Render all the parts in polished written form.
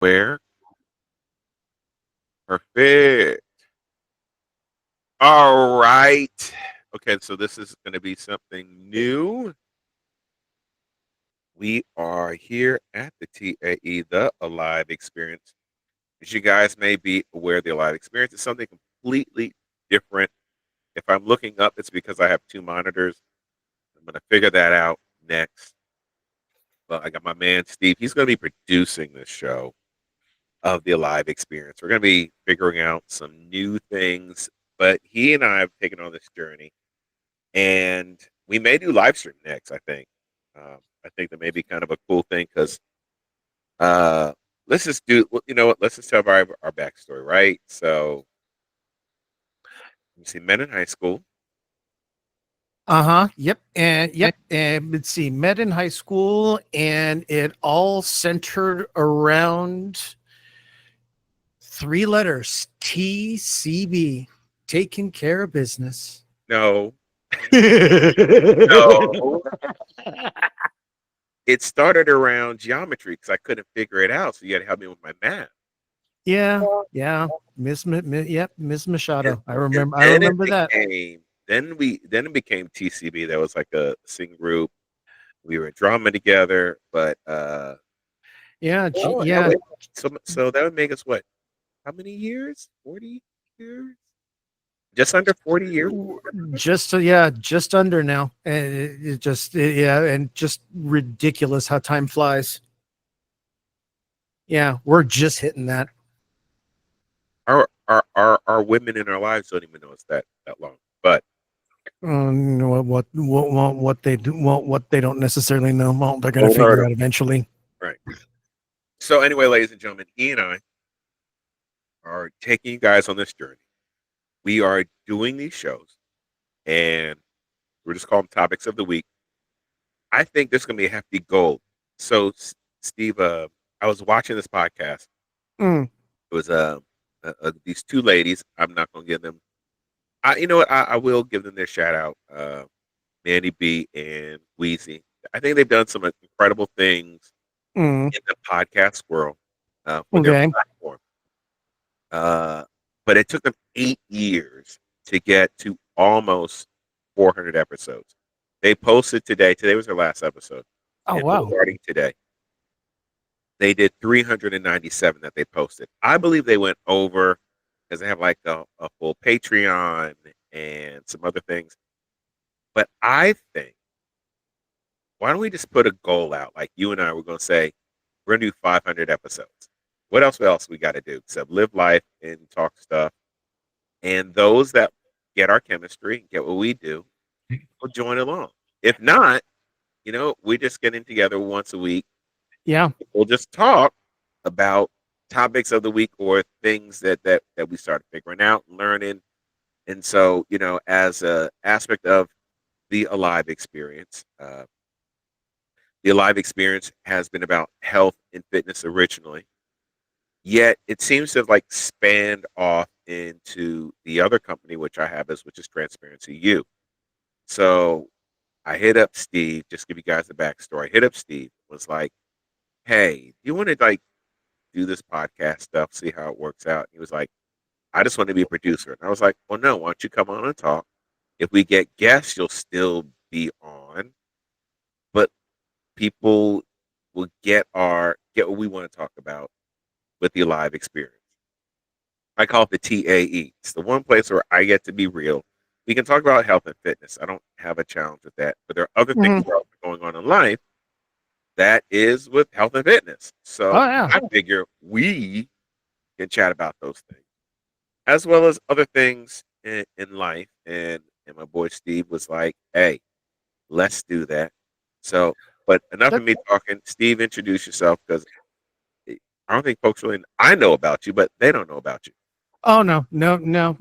Where? Perfect. All right. Okay, so this is going to be something new. We are here at the TAE, the Alive Experience. As you guys may be aware, the Alive Experience is something completely different. If I'm looking up, it's because I have two monitors. I'm going to figure that out next. But I got my man Steve. He's going to be producing this show of the Alive Experience. We're going to be figuring out some new things, but he and I have taken on this journey, and we may do live stream next. I think that may be kind of a cool thing because uh, let's just do. Well, you know what? Let's just tell our backstory, right? So you see, men in high school. Uh-huh. Yep. And let's see, met in high school, and it all centered around three letters: TCB, taking care of business. No, Yeah, no. It started around geometry because I couldn't figure it out, so you had to help me with my math. yeah. Miss And, Machado. I and remember. I then it remember that. became then it became TCB. That was like a sing group. We were in drama together, but oh, hell, Yeah. so that would make us what? How many years? 40 years? Just under 40 years. Just under now, and and just ridiculous how time flies. Yeah, we're just hitting that. Our women in our lives don't even know it's that long. But What they do, what they don't necessarily know, well, they're gonna won't hurt figure 'em. out eventually. Right. So anyway, ladies and gentlemen, E and I are taking you guys on this journey. We are doing these shows, and we're just calling them topics of the week. I think this is gonna be a hefty goal. So, Steve, I was watching this podcast. Mm, It was these two ladies. I'm not gonna give them. You know what? I will give them their shout out. Mandy B and Wheezy. I think they've done some incredible things mm, in the podcast world for their okay. platform. Uh, but it took them 8 years to get to almost 400 episodes. They posted today. Today was their last episode, Oh and we're wow. starting today. They did 397 that they posted. I believe they went over because they have like a full Patreon and some other things. But I think, why don't we just put a goal out? Like you and I were going to say, we're going to do 500 episodes. What else we got to do except live life and talk stuff? And those that get our chemistry, get what we do, will join along. If not, we're just getting together once a week. Yeah. We'll just talk about topics of the week or things that we started figuring out, learning. And so, as a aspect of the Alive experience, the Alive experience has been about health and fitness originally. Yet it seems to have like spanned off into the other company which I have which is Transparency U. So I hit up Steve, just give you guys the backstory. I hit up Steve, was like, hey, do you want to like do this podcast stuff, see how it works out? He was like, I just want to be a producer. And I was like, well, no, why don't you come on and talk? If we get guests, you'll still be on, but people will get what we want to talk about with the live experience. I call it the TAE. It's the one place where I get to be real. We can talk about health and fitness. I don't have a challenge with that, but there are other things Mhm. that are going on in life that is with health and fitness. So Oh yeah. I figure we can chat about those things as well as other things in life. And my boy Steve was like, "Hey, let's do that." So, but enough of That me talking. Steve, introduce yourself because I don't think folks really. I know about you, but they don't know about you. Oh no.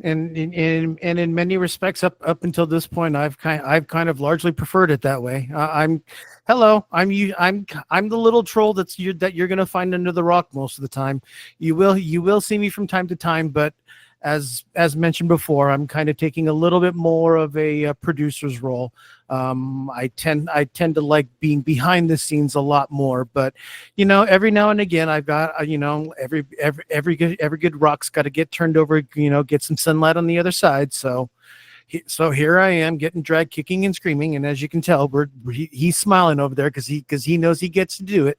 And in many respects, up until this point, I've kind of largely preferred it that way. I'm hello. I'm the little troll that you're gonna find under the rock most of the time. You will see me from time to time, but as mentioned before, I'm kind of taking a little bit more of a, producer's role. I tend to like being behind the scenes a lot more, but every now and again, I've got, every good rock's got to get turned over, get some sunlight on the other side. So here I am getting dragged, kicking and screaming, and as you can tell, he's smiling over there because he knows he gets to do it,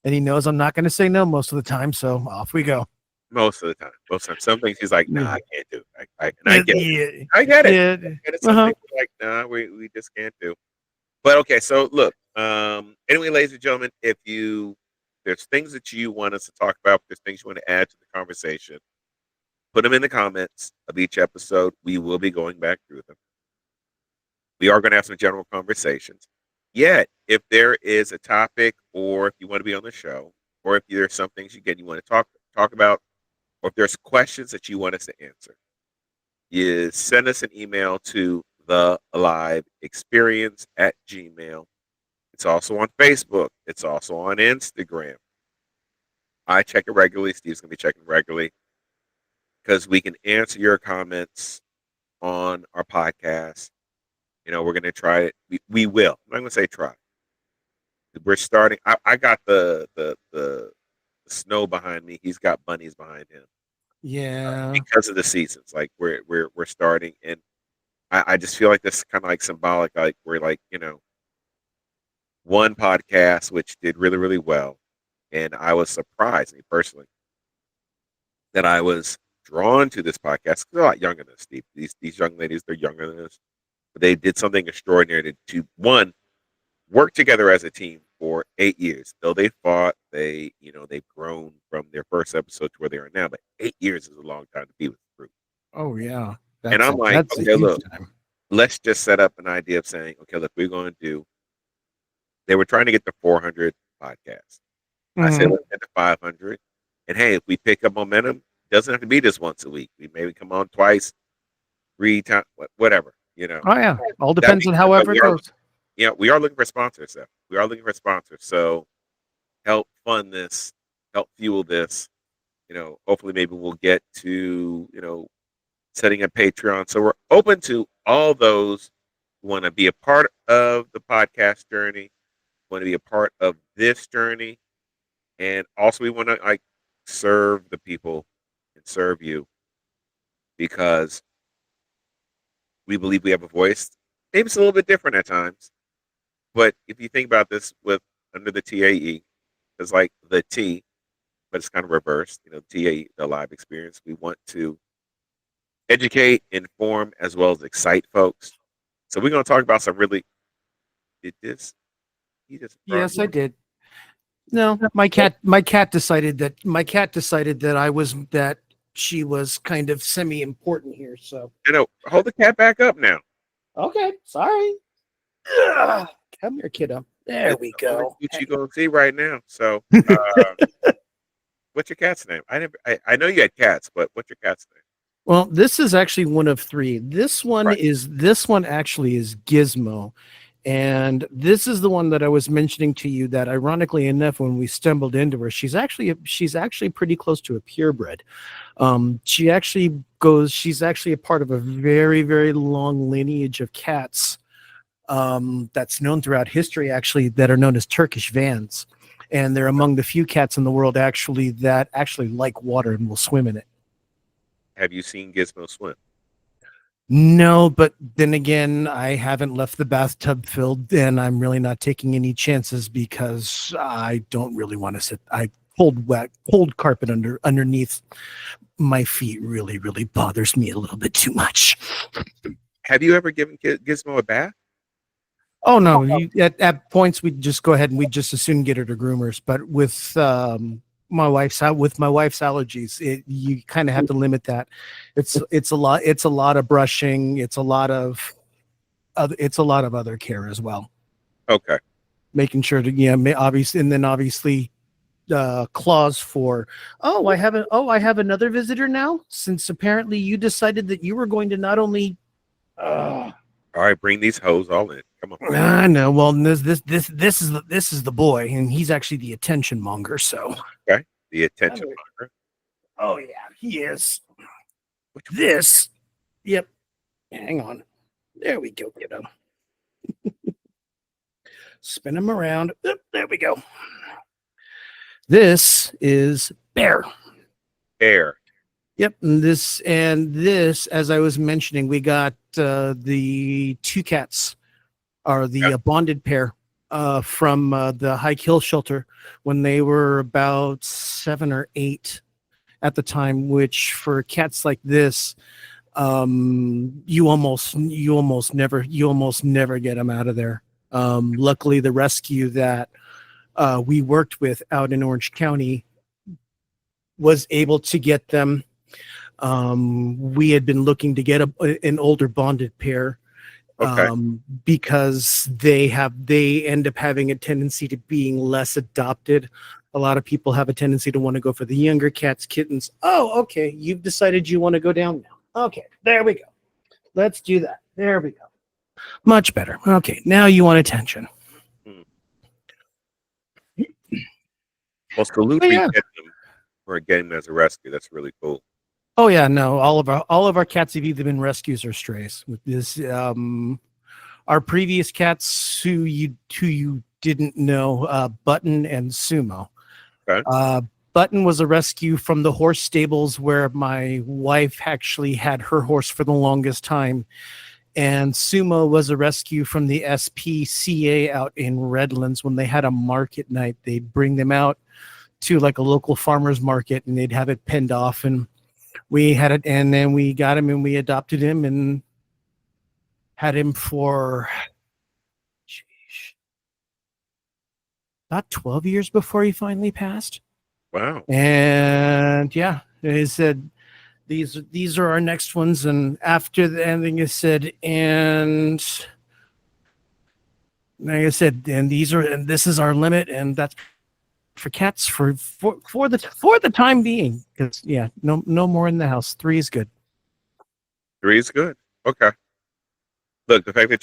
and he knows I'm not going to say no most of the time. So off we go. Most of the time. Most of the time. Some things he's like, nah, Yeah, I can't do. And I yeah, get it. yeah. I get it. Yeah. I get it. Some Uh-huh. things are like, nah, we just can't do. But okay, so look, anyway, ladies and gentlemen, if there's things that you want us to talk about, there's things you want to add to the conversation, put them in the comments of each episode. We will be going back through them. We are going to have some general conversations. Yet, if there is a topic, or if you want to be on the show, or if there's some things you want to talk about, or if there's questions that you want us to answer, you send us an email to the alive experience at gmail. It's also on Facebook. It's also on Instagram. I check it regularly. Steve's gonna be checking regularly because we can answer your comments on our podcast. We're gonna try it. We will. I'm not gonna say try. We're starting. I got the snow behind me. He's got bunnies behind him Yeah. because of the seasons. Like we're starting, and I just feel like this is kind of like symbolic. Like we're like one podcast which did really really well, and I was surprised, me personally, that I was drawn to this podcast. They're a lot younger than us, Steve. These young ladies, they're younger than us, but they did something extraordinary to one work together as a team for 8 years. Though they fought, they've grown from their first episode to where they are now. But 8 years is a long time to be with the group. Oh yeah. And That's I'm a like, that's a okay, huge look, time. let's just set up an idea of saying, okay, look, we're going to do. They were trying to get to 400 podcasts. I say Hmm. let's get to 500. And hey, if we pick up momentum, it doesn't have to be just once a week. We maybe come on twice, 3 times, whatever. Oh yeah. All That depends being on said, though, however it goes. we are looking for sponsors. Though we are looking for sponsors. So help fund this, help fuel this. Hopefully, maybe we'll get to setting a Patreon. So we're open to all those who want to be a part of the podcast journey, want to be a part of this journey, and also we want to like serve the people and serve you because we believe we have a voice. Maybe it's a little bit different at times, but if you think about this with under the TAE, it's like the T, but it's kind of reversed. TAE, the live experience. We want to educate, inform, as well as excite folks. So we're going to talk about some really. Did this? He just brought. Yes, I did. No, my cat decided that she was kind of semi important here. So Hold the cat back up now. okay, sorry. Ugh. Come here, kiddo. There It's we the only go. what you gonna see right now. So, what's your cat's name? I know you had cats, but what's your cat's name? Well, this is actually one of three. Right. This one actually is Gizmo. And this is the one that I was mentioning to you that ironically enough, when we stumbled into her, she's actually pretty close to a purebred. She's actually a part of a very, very long lineage of cats that's known throughout history, actually, that are known as Turkish vans. And they're among the few cats in the world actually that actually like water and will swim in it. Have you seen Gizmo swim? No, but then again, I haven't left the bathtub filled, and I'm really not taking any chances because I don't really want to sit. Cold carpet underneath my feet really, really bothers me a little bit too much. Have you ever given Gizmo a bath? Oh no, at points we just go ahead and we just as soon get her to groomers, but with my wife's allergies, you kind of have to limit that. It's a lot of brushing. It's a lot of other care as well. Okay. Making sure to obviously, and then obviously clause for I have another visitor now, since apparently you decided that you were going to not only uh, All right, bring these hoes all in. Come on. I know. Well, this is the boy, and he's actually the attention monger. So, Okay. The attention monger. oh yeah, he is. Which one? This, yep, hang on. There we go, kiddo. Spin them around. Oop, there we go. This is Bear. Air. Yep, and this, as I was mentioning, we got the two cats, are the Yeah. bonded pair from the High Kill shelter when they were about 7 or 8 at the time. Which for cats like this, you almost never get them out of there. Luckily, the rescue that we worked with out in Orange County was able to get them. We had been looking to get an older bonded pair Okay. because they end up having a tendency to being less adopted. A lot of people have a tendency to want to go for the younger cats, kittens. Oh, okay. You've decided you want to go down now. Okay, there we go. Let's do that. There we go. Much better. Okay, now you want attention. Hmm. Well, salute But for you yeah. getting them as a rescue. That's really cool. Oh yeah, no. All of our cats have either been rescues or strays. With this, our previous cats who you didn't know, Button and Sumo. Okay. Uh, Button was a rescue from the horse stables where my wife actually had her horse for the longest time. And Sumo was a rescue from the SPCA out in Redlands when they had a market night. They'd bring them out to like a local farmer's market and they'd have it penned off. And we had it, and then we got him and we adopted him and had him for geez, about 12 years before he finally passed. Wow. And yeah, he said these are our next ones. And after the ending, it said, and like I said, and this is our limit, and that's for cats for the time being. Because yeah, no more in the house. 3 is good. 3 is good. Okay. Look, the fact that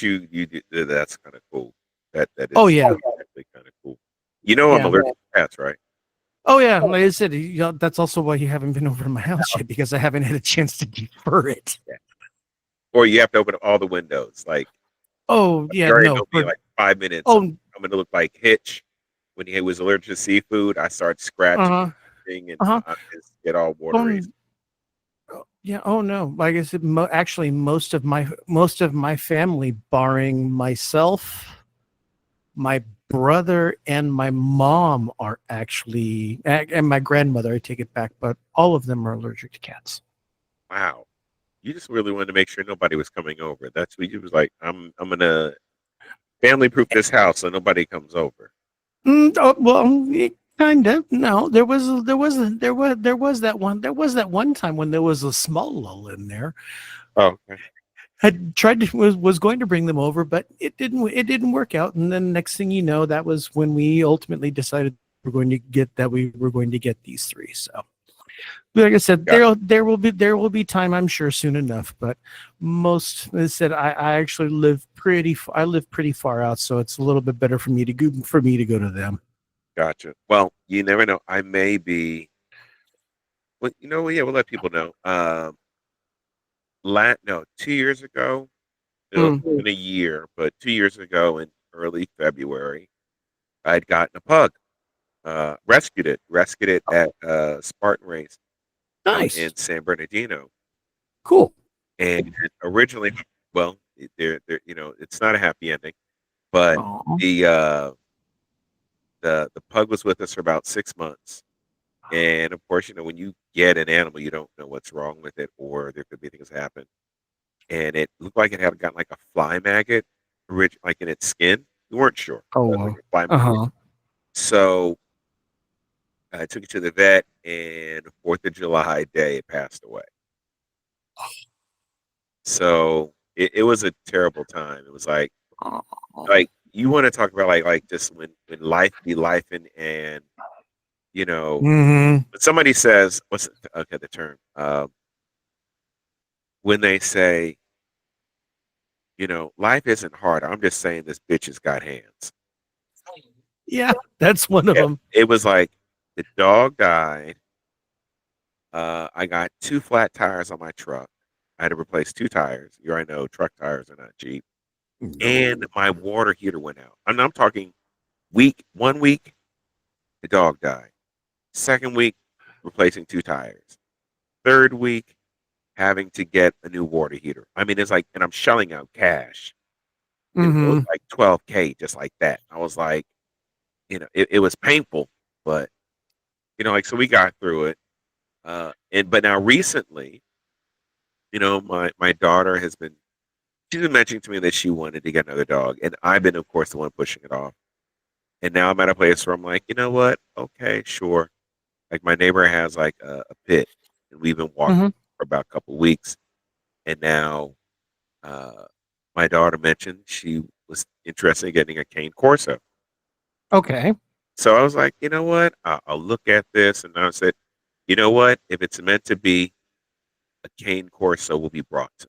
that's kind of cool. That Oh is yeah, actually kind of cool. You know, I'm yeah. allergic to cats, right? Oh yeah, like I said, that's also why you haven't been over to my house yet because I haven't had a chance to defer it. Yeah. Or you have to open up all the windows. Like Oh you yeah, already no, know me. In like 5 minutes, oh I'm gonna look like Hitch when he was allergic to seafood. I start uh scratching huh, and everything, and uh huh. I just get all watery. Oh yeah, oh no. Like I said, actually, most of my family, barring myself, my brother, and my mom, are actually, and my grandmother. I take it back, but all of them are allergic to cats. Wow. You just really wanted to make sure nobody was coming over. That's what you was like. I'm gonna family proof this house so nobody comes over. Oh, well, kind of. No, there was that one time when there was a small lull in there. Oh, okay. I tried to was going to bring them over, but it didn't work out. And then next thing you know, that was when we ultimately decided we were going to get these 3. So, like I said, Got there will be time, I'm sure, soon enough. But as I said, I actually I live pretty far out, so it's a little bit better for me to go to them. gotcha. Well, you never know. I may be. Well, yeah, we'll let people know. No, 2 years ago. It'll Mm. been a year, but 2 years ago in early February, I'd gotten a pug. Rescued it at Spartan Race out Nice, in San Bernardino. cool. And originally, well, it's not a happy ending, but Aw. the uh, the pug was with us for about 6 months. And of course, when you get an animal, you don't know what's wrong with it, or there could be things happen. And it looked like it had gotten like a fly maggot, like in its skin. We weren't sure, Oh but like well. a fly Uh maggot. huh. So I took it to the vet, and 4th of July day, it passed away. So it was a terrible time. It was like you want to talk about like just when life be life and you know Mm-hmm. when somebody says okay the term when they say life isn't hard. I'm just saying this bitch has got hands. Yeah, that's one of Yeah, them. it was like the dog died. I got two flat tires on my truck. I had to replace two tires. You already know truck tires are not cheap. And No. my water heater went out. I'm talking week, 1 week, the dog died. Second week, replacing two tires. Third week, having to get a new water heater. I mean, it's like, and I'm shelling out cash. It was Mm-hmm. like 12K just like that. I was like, it was painful, but like so we got through it. And but now recently, my daughter she's been mentioning to me that she wanted to get another dog, and I've been, of course, the one pushing it off. And now I'm at a place where I'm like, you know what? Okay, sure. Like my neighbor has like a pit, and we've been walking Mm-hmm. for about a couple of weeks, and now uh, my daughter mentioned she was interested in getting a cane corso. Okay. So I was like, you know what? I'll look at this, and I said, you know what? If it's meant to be, a cane corso will be brought to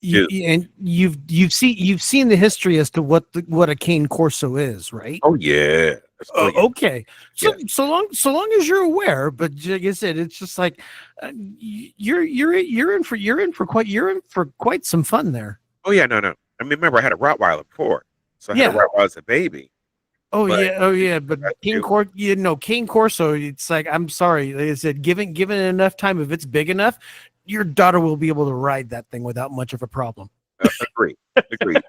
you. And you've seen the history as to what a cane corso is, right? Oh yeah. Oh yeah. Okay, so Yes. so long as you're aware, but like I said, it's just like you're in for quite some fun there. Oh yeah. No, no. I mean, remember I had a Rottweiler before, so I had a Yeah. Rottweiler as a baby. Oh But yeah. Oh you yeah. know what But I have to cane do? cor cane corso. It's like, I'm sorry, like I said, given it enough time, if it's big enough, your daughter will be able to ride that thing without much of a problem. Agree. Agreed.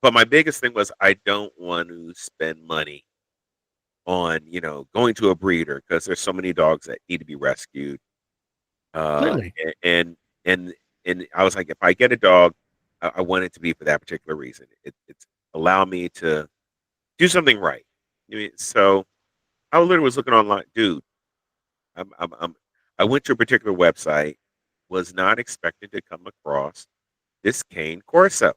But my biggest thing was I don't want to spend money on going to a breeder because there's so many dogs that need to be rescued. Uh, Clearly. and and and I was like, if I get a dog, I want it to be for that particular reason. It's allow me to do something right. So I literally was looking online, dude. I'm I went to a particular website, was not expecting to come across this cane corso.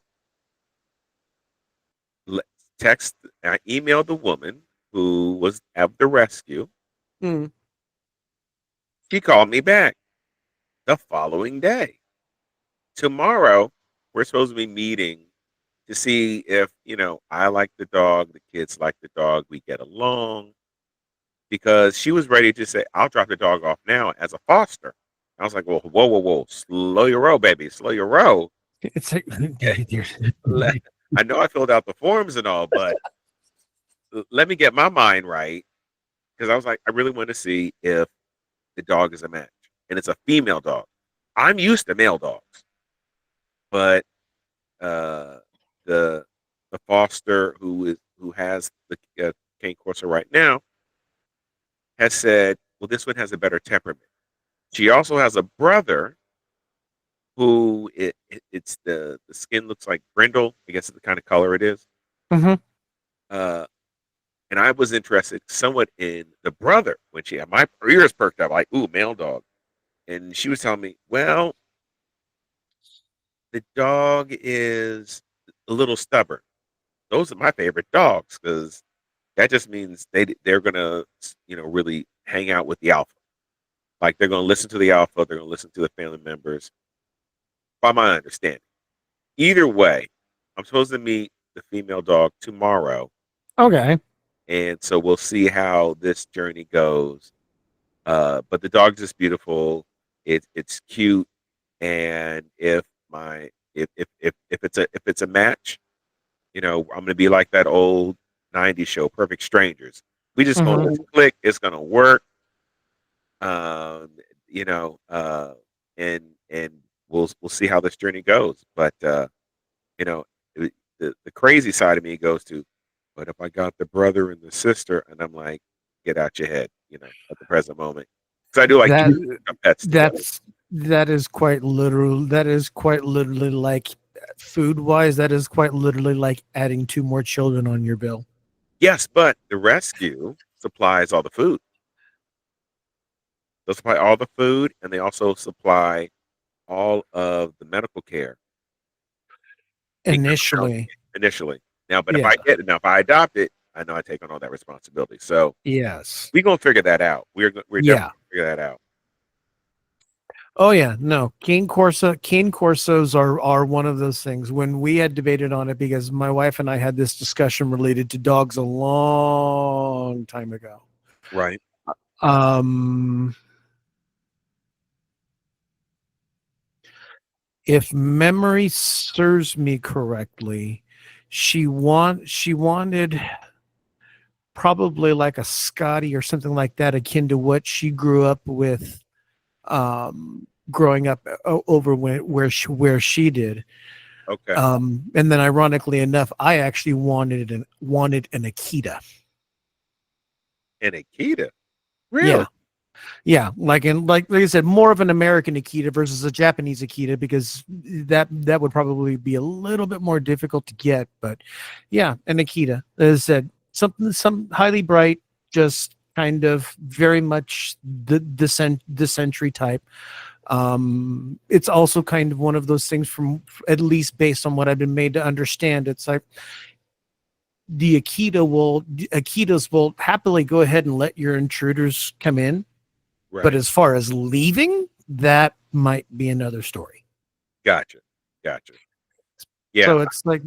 Le- Text, I emailed the woman who was at the rescue. Mm. She called me back the following day. Tomorrow, we're supposed to be meeting to see if, I like the dog, the kids like the dog, we get along. Because she was ready to say, I'll drop the dog off now as a foster. I was like, well, whoa, whoa, whoa, slow your roll, baby, slow your roll. It's like, Le- I know I filled out the forms and all, but let me get my mind right. Because I was like, I really want to see if the dog is a match. And it's a female dog. I'm used to male dogs, but uh, the the foster who has the cane corso right now has said, well, this one has a better temperament. She also has a brother who it's the skin looks like brindle. I guess is the kind of color it is. Mhm. Uh, and I was interested somewhat in the brother when she had my ears perked up, like, ooh, male dog. And she was telling me, well, the dog is a little stubborn. Those are my favorite dogs because that just means they're gonna really hang out with the alpha. Like they're gonna listen to the alpha. They're gonna listen to the family members. By my understanding, either way, I'm supposed to meet the female dog tomorrow, Okay. and so we'll see how this journey goes. But the dog's just beautiful. It's cute, and if it's a match, I'm gonna be like that old '90s show, Perfect Strangers. We just gonna Mhm. click. It's gonna work. Um, you know, uh, and we'll see how this journey goes. But you know, the crazy side of me goes to, but if I got the brother and the sister, and I'm like, get out your head, at the present moment, because I do like That keeping pets together. that is quite literally like, food wise, that is quite literally like adding two more children on your bill. Yes, but the rescue supplies all the food. They supply all the food, and they also supply all of the medical care in Cumberland Initially. initially. Now, but Yeah. if I adopt it, I know I take on all that responsibility. So Yes. we're gonna figure that out. We're definitely Yeah. gonna figure that out. Oh yeah, no. Cane corsos are one of those things. When we had debated on it, because my wife and I had this discussion related to dogs a long time ago. Right. Um If memory serves me correctly, she wanted probably like a Scotty or something like that, akin to what she grew up with, growing up over where she did. Okay. And then ironically enough, I actually wanted an Akita. And Akita. Really? Yeah. Yeah, like I said, more of an American Akita versus a Japanese Akita, because that would probably be a little bit more difficult to get. But yeah, an Akita, as I said, some highly bright, just kind of very much the century type. It's also kind of one of those things, from at least based on what I've been made to understand. It's like the Akitas will happily go ahead and let your intruders come in, but Right. as far as leaving, that might be another story. Gotcha. Gotcha. Yeah. So it's like,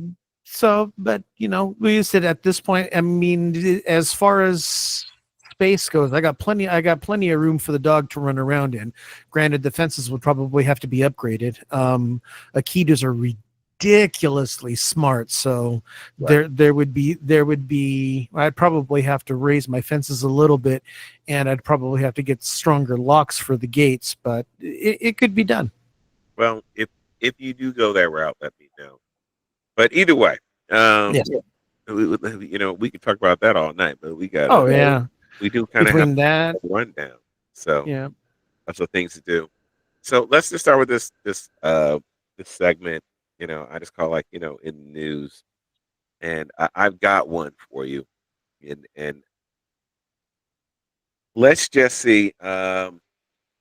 but we said at this point, I mean, as far as space goes, I got plenty of room for the dog to run around in. Granted, the fences would probably have to be upgraded. Akitas are ridiculously smart, so Right. there would be I'd probably have to raise my fences a little bit, and I'd probably have to get stronger locks for the gates, but it could be done. Well, if you do go that route, let me know. But either way, um, Yes. we could talk about that all night, but Oh yeah. we do kind of have Between that, a rundown. So yeah. that's the things to do. So let's just start with this segment. I just call, like, in the news, and I've got one for you, and let's just see. Do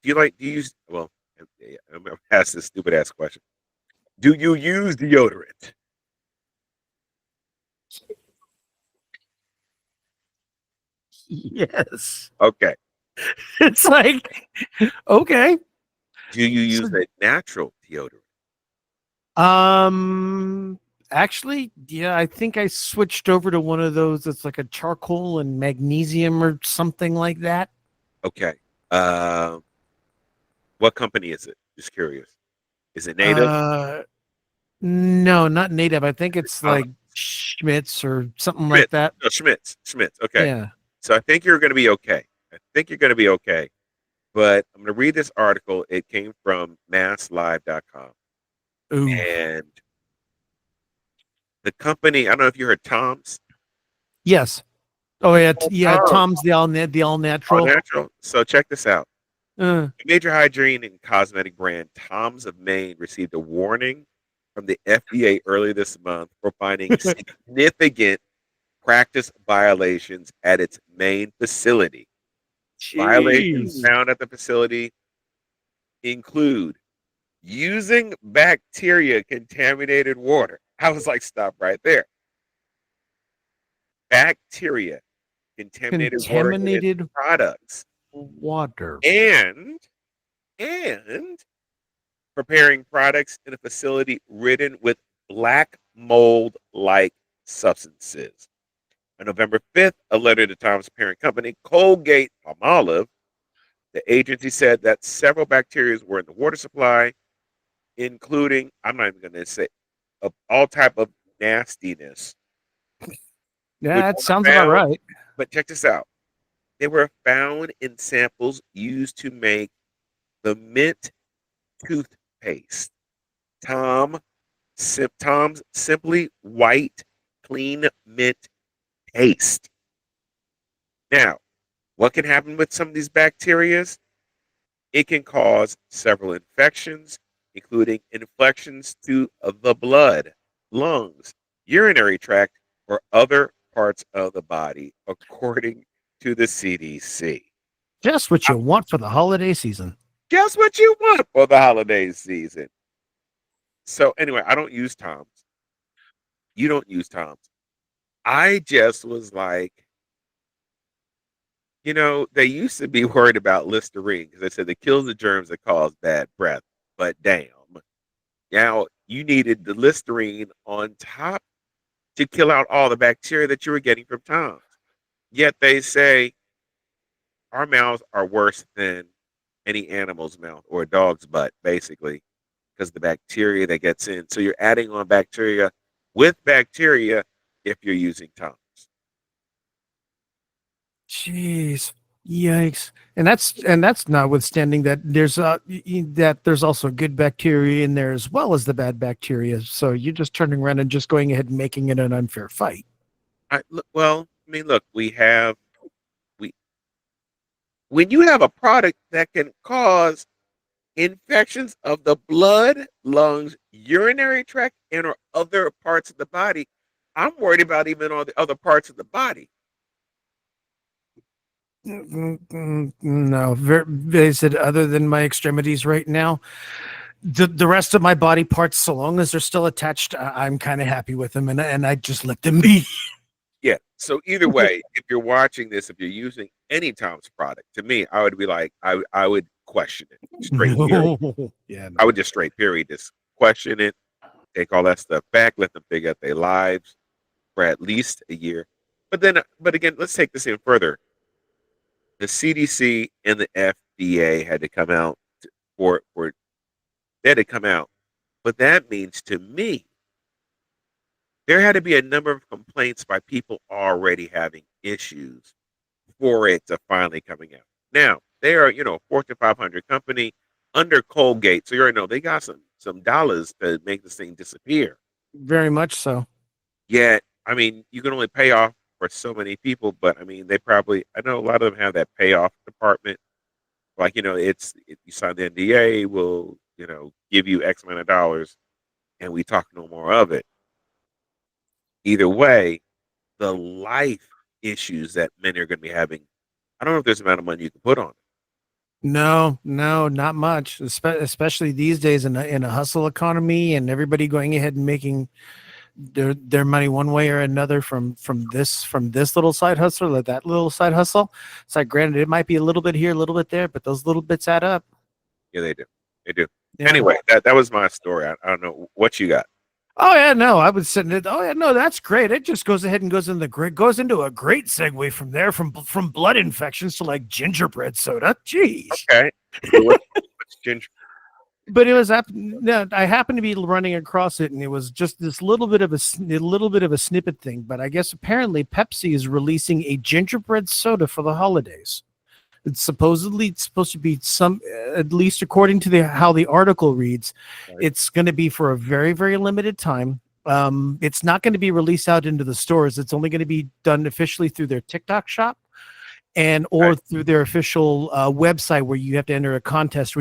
you use, well, I'm gonna ask this stupid ass question. Do you use deodorant? Yes. Okay. It's like, okay. Do you So, use a natural deodorant? um, actually, yeah, I think I switched over to one of those that's like a charcoal and magnesium or something like that. Okay. Um, what company is it? Just curious. Is it native? Uh, no, not native. I think it's Uh, like Schmitz or something like Schmitz. that. No, Schmitz. Schmitz. Okay. Yeah. So I think you're going to be okay. I think you're going to be okay. But I'm going to read this article. It came from masslive.com. Ooh. And the company, I don't know if you heard Tom's. Yes. Oh yeah, yeah. Tom, Tom's the all all natural. natural. So check this out. Uh, A major hygiene and cosmetic brand, Tom's of Maine, received a warning from the FDA earlier this month for finding significant practice violations at its main facility. Violations Jeez. found at the facility include using bacteria contaminated water. I was like, stop right there. Bacteria contaminated water in its Contaminated products, water. and and preparing products in a facility ridden with black mold like substances. On November 5th, a letter to Tom's parent company, Colgate Palmolive, the agency said that several bacteria were in the water supply, including, I'm not even going to say, of all type of nastiness, which Yeah, it were sounds about found, right. but check this out. They were found in samples used to make the mint toothpaste. Tom Tom's Simply White Clean Mint Paste. Now, what can happen with some of these bacterias? It can cause several infections, including infections to the blood, lungs, urinary tract, or other parts of the body, according to the CDC. Just what you want for the holiday season. Guess what you want for the holiday season? So, anyway, I don't use Tom's. You don't use Tom's. I just was like, they used to be worried about Listerine because they said it kills the germs that cause bad breath. But damn, now you needed the Listerine on top to kill out all the bacteria that you were getting from Tom's. Yet they say our mouths are worse than any animal's mouth or a dog's butt, basically, because the bacteria that gets in. So you're adding on bacteria with bacteria if you're using Tums. Jeez. Yikes. And that's notwithstanding that that there's also good bacteria in there as well as the bad bacteria. So you're just turning around and just going ahead and making it an unfair fight. Well, I mean, look, we when you have a product that can cause infections of the blood, lungs, urinary tract, and or other parts of the body, I'm worried about even all the other parts of the body. No, they said other than my extremities right now, the rest of my body parts, so long as they're still attached, I'm kind of happy with them, and I just let them be. Yeah. So either way, if you're watching this, if you're using any Tom's product, to me, I would be like, I would question it straight period. No, yeah, I no. would just straight period just question it, take all that stuff back, let them figure out their lives for at least a year. But again, let's take this in further. The CDC and the FDA had to come out for they had to come out. But that means to me, there had to be a number of complaints by people already having issues for it to finally coming out. Now they are, Fortune 500 company under Colgate, so you already know they got some dollars to make this thing disappear. Very much so. Yet, I mean, you can only pay off for so many people, but I mean, they probably, I know a lot of them have that payoff department. Like, if you sign the NDA, we'll, give you X amount of dollars and we talk no more of it. Either way, the life issues that many are going to be having, I don't know if there's an amount of money you can put on it. No, no, not much. Especially these days in a hustle economy, and everybody going ahead and making their money one way or another from this little side hustle or that little side hustle. It's like, granted, it might be a little bit here, a little bit there, but those little bits add up. Yeah, they do. They do. Yeah. Anyway, that was my story. I don't know what you got. Oh yeah, no, I was sitting it. Oh yeah, no, that's great. It just goes ahead and goes into a great segue from there, from blood infections to like gingerbread soda. Jeez. Okay. What's ginger? But it was no, I happened to be running across it, and it was just this little bit of a snippet thing. But I guess apparently Pepsi is releasing a gingerbread soda for the holidays. It's supposed to be at least according to how the article reads, Right. it's going to be for a very, very limited time. It's not going to be released out into the stores. It's only going to be done officially through their TikTok shop or Okay. through their official website, where you have to enter a contest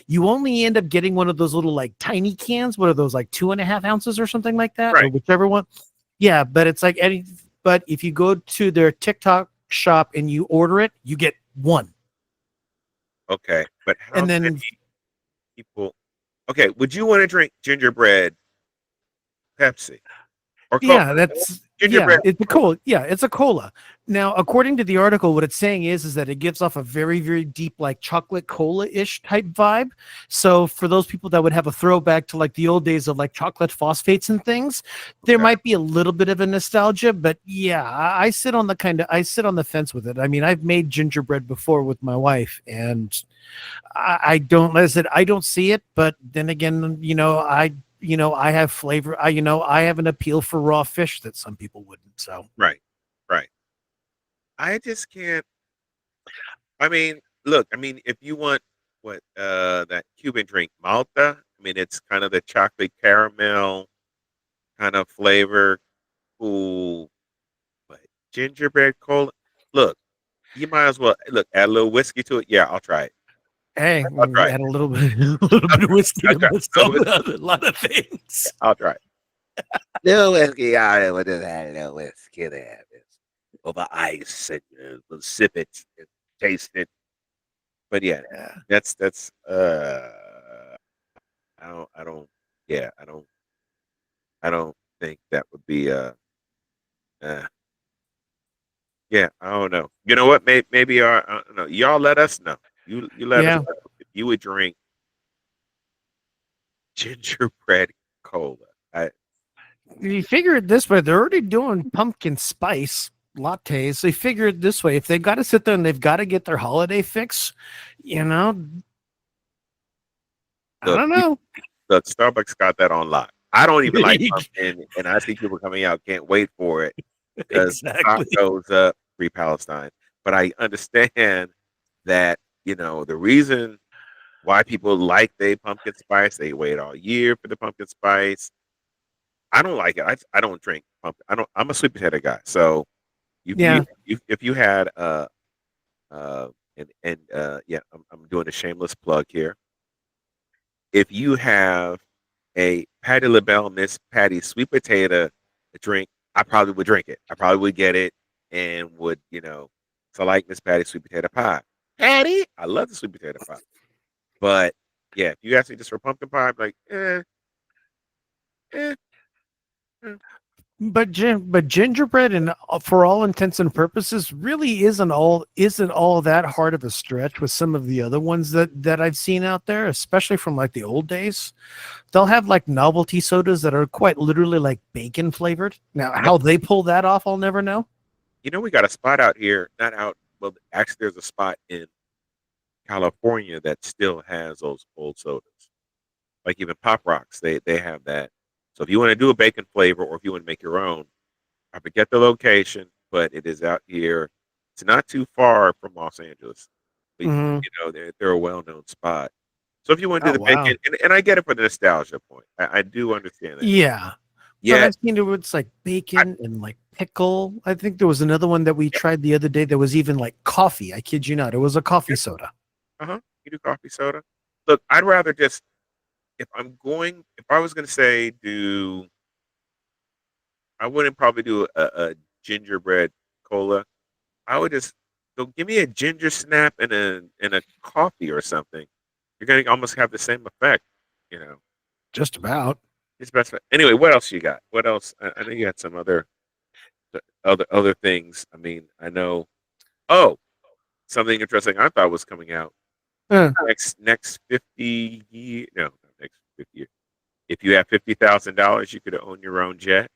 you only end up getting one of those little like tiny cans. What are those, like 2.5 ounces or something like that, or Right. whichever one? Yeah, but it's like but if you go to their TikTok shop and you order it, you get one. Okay. But how And then many people? Okay. Would you want to drink gingerbread Pepsi or Coke? yeah, Gingerbread it's a Coke. cola. Yeah, it's a cola. Now, according to the article, what it's saying is that it gives off a very, very deep, like chocolate cola-ish type vibe. So for those people that would have a throwback to like the old days of like chocolate phosphates and things, there Okay. might be a little bit of a nostalgia. But yeah, I sit on the fence with it. I mean, I've made gingerbread before with my wife, and I don't, as I said, I don't see it. But then again, I have flavor. I have an appeal for raw fish that some people wouldn't. So Right. Right. I just can't. I mean, look. I mean, if you want that Cuban drink Malta, I mean, it's kind of the chocolate caramel kind of flavor, cool. But gingerbread cola. Look, you might as well add a little whiskey to it. Yeah, I'll try it. hey, I'll try it. add a little bit, a little I'll bit of try it. whiskey I'll to try mess it. A little up whiskey. a lot of things. I'll try it. Little whiskey. I would just add a little whiskey there. Over ice and we'll sip it and taste it. But yeah, Yeah, that's I don't yeah, I don't think that would be uh yeah, I don't know. You know what? Maybe I don't know. Y'all let us know. You let us yeah. know if you would drink gingerbread cola. I You figure it this way: they're already doing pumpkin spice lattes. They figure it this way: if they've got to sit there and they've got to get their holiday fix, you know, I Look, don't know. look, Starbucks got that on lock. I don't even like pumpkin, and I see people coming out can't wait for it because the stock Exactly. goes up, free Palestine. But I understand that, the reason why people like the pumpkin spice, they wait all year for the pumpkin spice. I don't like it. I don't drink pumpkin. I'm a sweet potato guy. So Yeah. if you had uh yeah, I'm doing a shameless plug here. If you have a Patty LaBelle Miss Patty sweet potato drink, I probably would drink it. I probably would get it and would, so I like Miss Patty sweet potato pie. Patty, I love the sweet potato pie. But yeah, if you ask me just for pumpkin pie, I'm like, eh, eh. But gingerbread, and for all intents and purposes, really isn't all that hard of a stretch with some of the other ones that I've seen out there, especially from like the old days. They'll have like novelty sodas that are quite literally like bacon flavored. Now, Yep. how they pull that off, I'll never know. We got a spot out here, not out, well, actually, there's a spot in California that still has those old sodas. Like even Pop Rocks, they have that. So if you want to do a bacon flavor or if you want to make your own, I forget the location, but it is out here. It's not too far from Los Angeles. But, Hmm. they're a well-known spot. So if you want to Oh do the wow. bacon, and I get it for the nostalgia point. I do understand that. Yeah. But Yet, I've seen it with it's like I, bacon and like pickle. I think there was another one that we yep, tried the other day that was even like coffee. I kid you not. It was a coffee yep, soda. uh-huh. You do coffee soda. Look, I'd rather just if I was going to say I wouldn't probably do a gingerbread cola. I would just go give me a ginger snap and a coffee or something. You're gonna almost have the same effect, you know. Just about. It's best. Anyway, what else you got? What else? I know you had some other things. I mean, I know. Oh, something interesting I thought was coming out Uh, next 50 year. No, not next 50 years. If you have $50,000, you could own your own jet.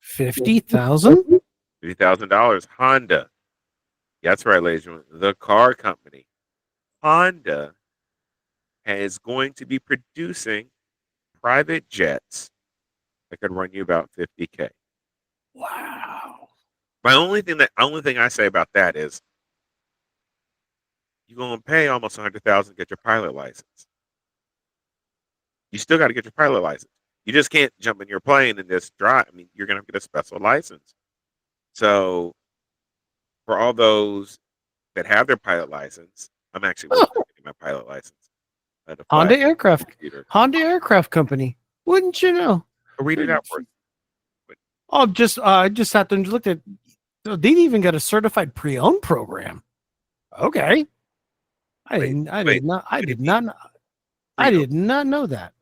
50,000? $50,000, Honda. That's right, ladies and gentlemen. The car company, Honda, is going to be producing private jets that could run you about 50K. Wow. My only thing I say about that is you're gonna pay almost 100,000 to get your pilot license. You still got to get your pilot license. You just can't jump in your plane and just drive. I mean, you're gonna get a special license. So for all those that have their pilot license, I'm actually working on Oh, getting my pilot license to fly Honda Aircraft. computer. Honda Aircraft Company. Wouldn't you know? Read it out for us. Oh, I just sat there and looked at. Oh, they even got a certified pre-owned program. Okay, I Wait, didn't. I wait. did not. I What do you did mean not. I pre-owned? did not know that.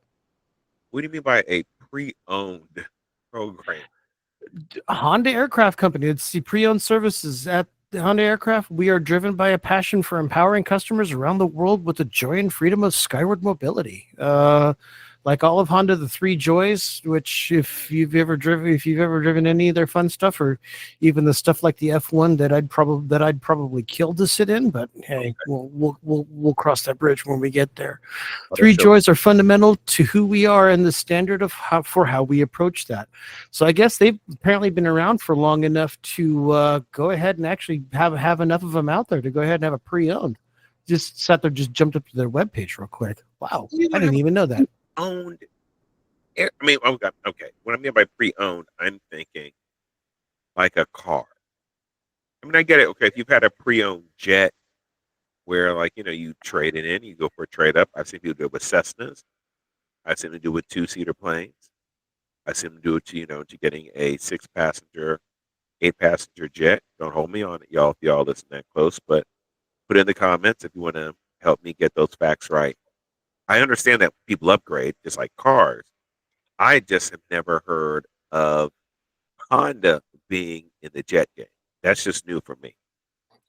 What do you mean by a pre-owned program? Honda Aircraft Company. It's the pre-owned services at the Honda Aircraft. We are driven by a passion for empowering customers around the world with the joy and freedom of skyward mobility. Like all of Honda, the three joys, which if you've ever driven any of their fun stuff, or even the stuff like the F1 that I'd probably kill to sit in. But hey, Okay. we'll cross that bridge when we get there. Oh, that's Three so joys are fundamental to who we are and the standard of how we approach that. So I guess they've apparently been around for long enough to go ahead and actually have enough of them out there to go ahead and have a pre-owned. Just sat there, just jumped up to their webpage real quick. Wow, you I don't have didn't even know that. owned I mean, okay. What I mean by pre-owned, I'm thinking like a car. I mean, I get it. Okay, if you've had a pre-owned jet where, like, you trade it in, you go for a trade up. I've seen people do it with Cessnas. I've seen them do it with two-seater planes. I've seen them do it to getting a six-passenger, eight-passenger jet. Don't hold me on it, y'all, if y'all listen that close, but put in the comments if you want to help me get those facts right. I understand that people upgrade just like cars. I just have never heard of Honda being in the jet game. That's just new for me.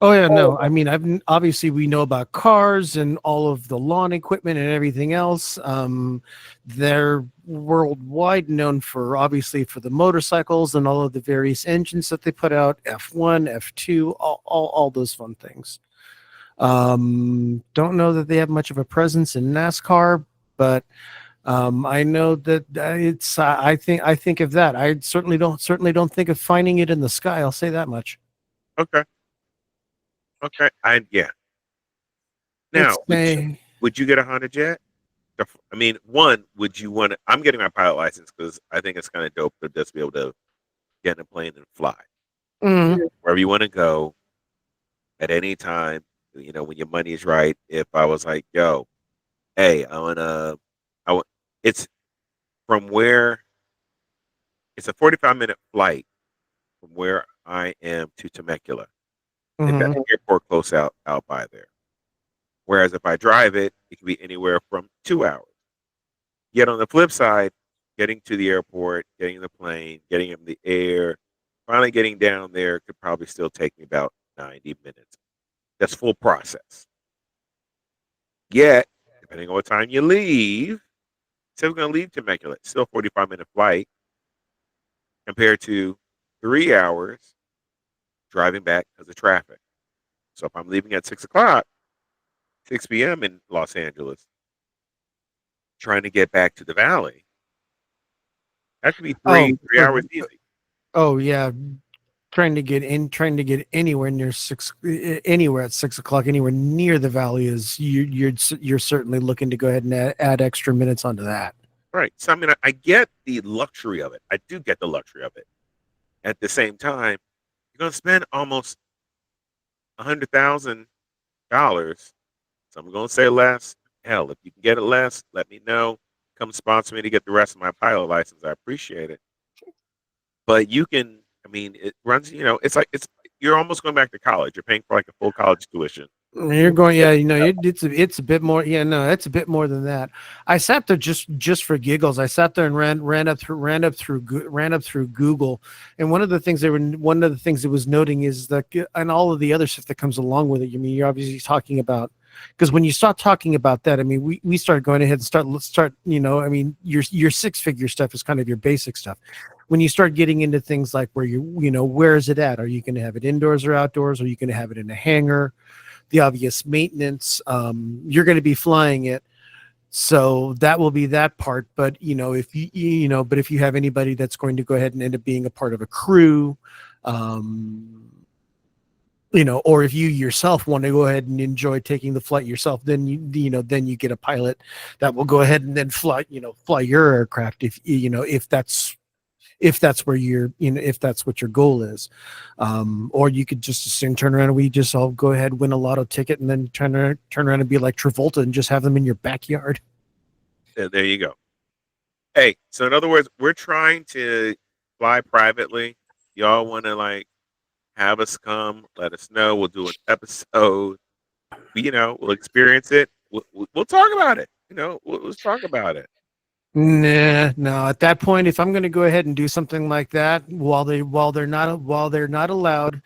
Oh yeah, no. I mean, obviously we know about cars and all of the lawn equipment and everything else. They're worldwide known for obviously for the motorcycles and all of the various engines that they put out, F1, F2, all those fun things. Don't know that they have much of a presence in NASCAR, but I know that it's. I think of that. I certainly don't think of finding it in the sky. I'll say that much. Okay. Okay. Yeah. It's Now, would you get a Honda Jet? I mean, one, would you want to? I'm getting my pilot license because I think it's kind of dope to just be able to get in a plane and fly mm, wherever you want to go at any time. You know, when your money is right. If I was like, yo, hey, I want, it's from where it's a 45-minute flight from where I am to Temecula. They've got mm-hmm. an airport close out by there. Whereas if I drive it, it can be anywhere from 2 hours. Yet on the flip side, getting to the airport, getting in the plane, getting in the air, finally getting down there could probably still take me about 90 minutes. That's full process. Yet, depending on what time you leave, say we're going to leave Temecula, it's still a 45-minute flight compared to 3 hours driving back because of traffic. So if I'm leaving at 6 o'clock, 6 p.m. in Los Angeles, trying to get back to the valley, that could be Oh, three hours easy. oh yeah. Trying to get anywhere near anywhere at 6 o'clock, anywhere near the valley is you're certainly looking to go ahead and add extra minutes onto that. Right. So I mean, I get the luxury of it. I do get the luxury of it. At the same time, you're going to spend almost $100,000. So I'm going to say less. Hell, if you can get it less, let me know. Come sponsor me to get the rest of my pilot license. I appreciate it. But you can. I mean, it runs. You know, it's like you're almost going back to college. You're paying for like a full college tuition. You're going, yeah, it's a bit more. Yeah, no, it's a bit more than that. I sat there just for giggles. I sat there and ran up through Google, and one of the things it was noting is that, and all of the other stuff that comes along with it. I mean, you're obviously talking about, because when you start talking about that, I mean, we start going ahead and let's start. I mean, your six figure stuff is kind of your basic stuff. When you start getting into things like where is it at? Are you going to have it indoors or outdoors? Are you going to have it in a hangar? The obvious maintenance, you're going to be flying it, so that will be that part. But if you have anybody that's going to go ahead and end up being a part of a crew, or if you yourself want to go ahead and enjoy taking the flight yourself, then you get a pilot that will go ahead and then fly your aircraft, if that's where if that's what your goal is. Or you could just as soon turn around and we just all go ahead, win a lotto ticket, and then turn around and be like Travolta and just have them in your backyard. There you go. Hey, so in other words, we're trying to fly privately. Y'all want to like have us come? Let us know. We'll do an episode. We'll experience it. We'll talk about it. Let's talk about it. Nah, no. At that point, if I'm going to go ahead and do something like that, while they're not allowed,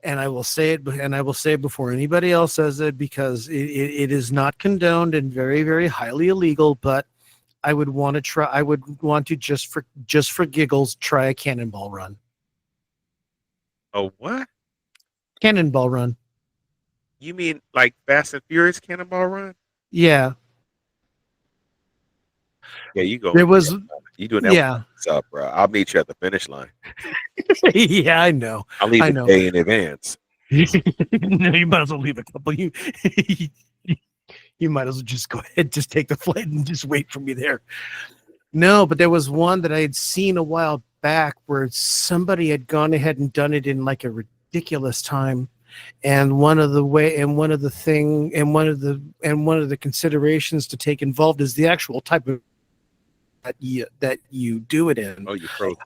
and I will say it before anybody else says it, because it is not condoned and very, very highly illegal. But I would want to try. I would want to just for giggles try a cannonball run. Oh, what? Cannonball run. You mean like Fast and Furious Cannonball Run? Yeah, Yeah, you there going? was. You doing that? Yeah, What's up, bro? I'll meet you at the finish line. yeah. I know. I'll leave I a know. day in advance. No, you might as well leave a couple. You might as well just go ahead, just take the flight and just wait for me there. No, but there was one that I had seen a while back where somebody had gone ahead and done it in like a ridiculous time. And one of the considerations to take involved is the actual type of that you do it in. Oh, you froze.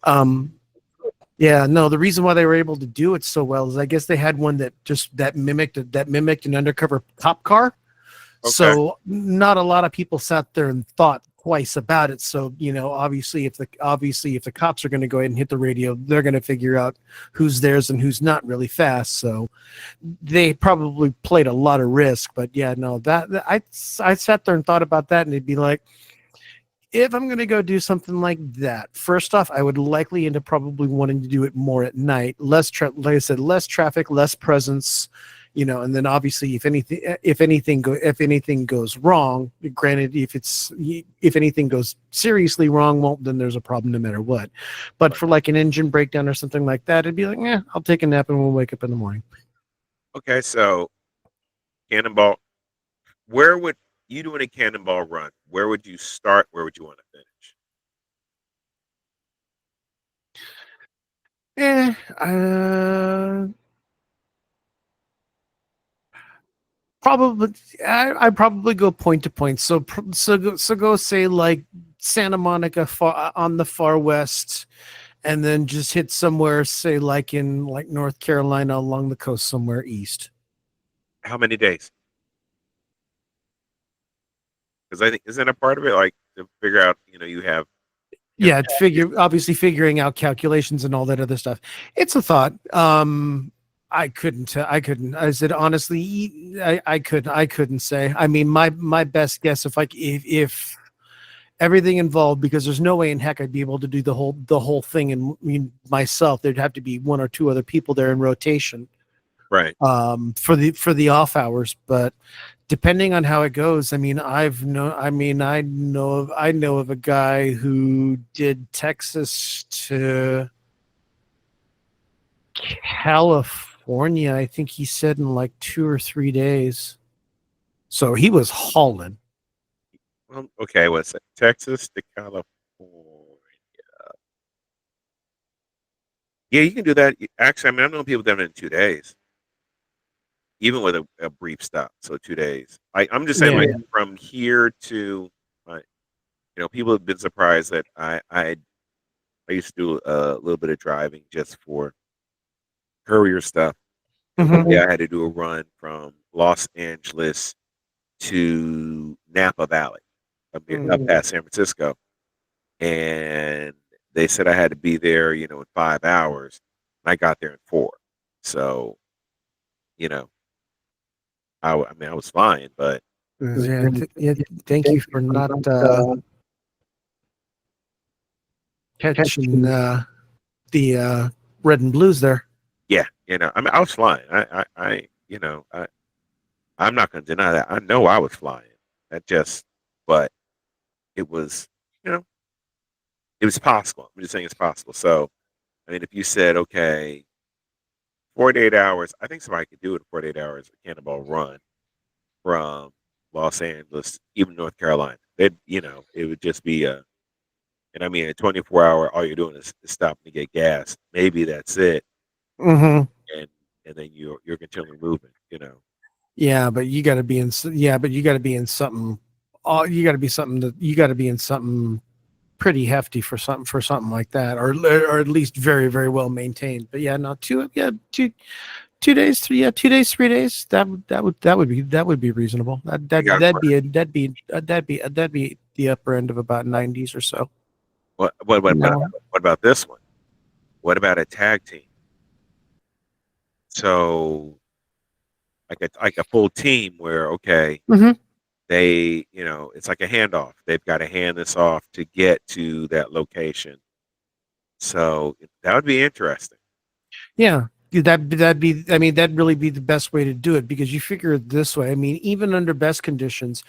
Yeah, no, the reason why they were able to do it so well is I guess they had one that mimicked an undercover cop car. Okay. So not a lot of people sat there and thought twice about it. So, obviously if the cops are going to go ahead and hit the radio, they're going to figure out who's theirs and who's not really fast. So they probably played a lot of risk. But yeah, no, that I sat there and thought about that, and it'd be like, if I'm going to go do something like that, first off, I would likely end up probably wanting to do it more at night. Like I said, less traffic, less presence. And then obviously if anything goes wrong, granted, if anything goes seriously wrong, well, then there's a problem no matter what. But Right. for like an engine breakdown or something like that, it'd be like, I'll take a nap and we'll wake up in the morning. Okay, so cannonball. Where would you doing a cannonball run? Where would you start? Where would you want to finish? Eh, uh, Probably, I probably go point to point. So go say like Santa Monica on the far west, and then just hit somewhere, say like in like North Carolina along the coast somewhere east. How many days? Because I think isn't a part of it like to figure out. You have you know Yeah, obviously figuring out calculations and all that other stuff. It's a thought. I said honestly, I couldn't say. I mean, my best guess, if everything involved, because there's no way in heck I'd be able to do the whole thing and myself. There'd have to be one or two other people there in rotation right. for the off hours. But depending on how it goes, I mean, I know of a guy who did Texas to California. I think he said in like 2 or 3 days. So he was hauling. Well, okay. What's it? Texas to California. Yeah, you can do that. Actually, I mean, I know people done it in 2 days, even with a brief stop. So 2 days. I'm just saying, Yeah. like from here to, like, people have been surprised that I used to do a little bit of driving just for courier stuff. And one Hmm. day I had to do a run from Los Angeles to Napa Valley, up past San Francisco, and they said I had to be there, in 5 hours. I got there in 4. So, you know, I mean, I was fine, but Yeah, yeah. Thank you for not catching the red and blues there. yeah, I mean, I was flying. I'm not going to deny that. I know I was flying. That just, but it was, you know, it was possible. I'm just saying it's possible. So, I mean, if you said, okay, 48 hours, I think somebody could do it in 48 hours, a cannonball run from Los Angeles, even North Carolina. It would just be and I mean, a 24-hour, all you're doing is stopping to get gas. Maybe that's it. Hmm. And, and then you're continually moving. Yeah, but you got to be in. Yeah, but you got to be in something. Oh, you got to be in something pretty hefty for something like that, or at least very very well maintained. But yeah, no, 2 days, 3 days. That would be reasonable. That I that got a that'd be question. a that'd be the upper end of about 90s or so. What about this one? What about a tag team? So like a full team where, okay, Hmm. it's like a handoff. They've got to hand this off to get to that location. So that would be interesting. Yeah, that'd be. I mean, that'd really be the best way to do it, because you figure it this way. I mean, even under best conditions,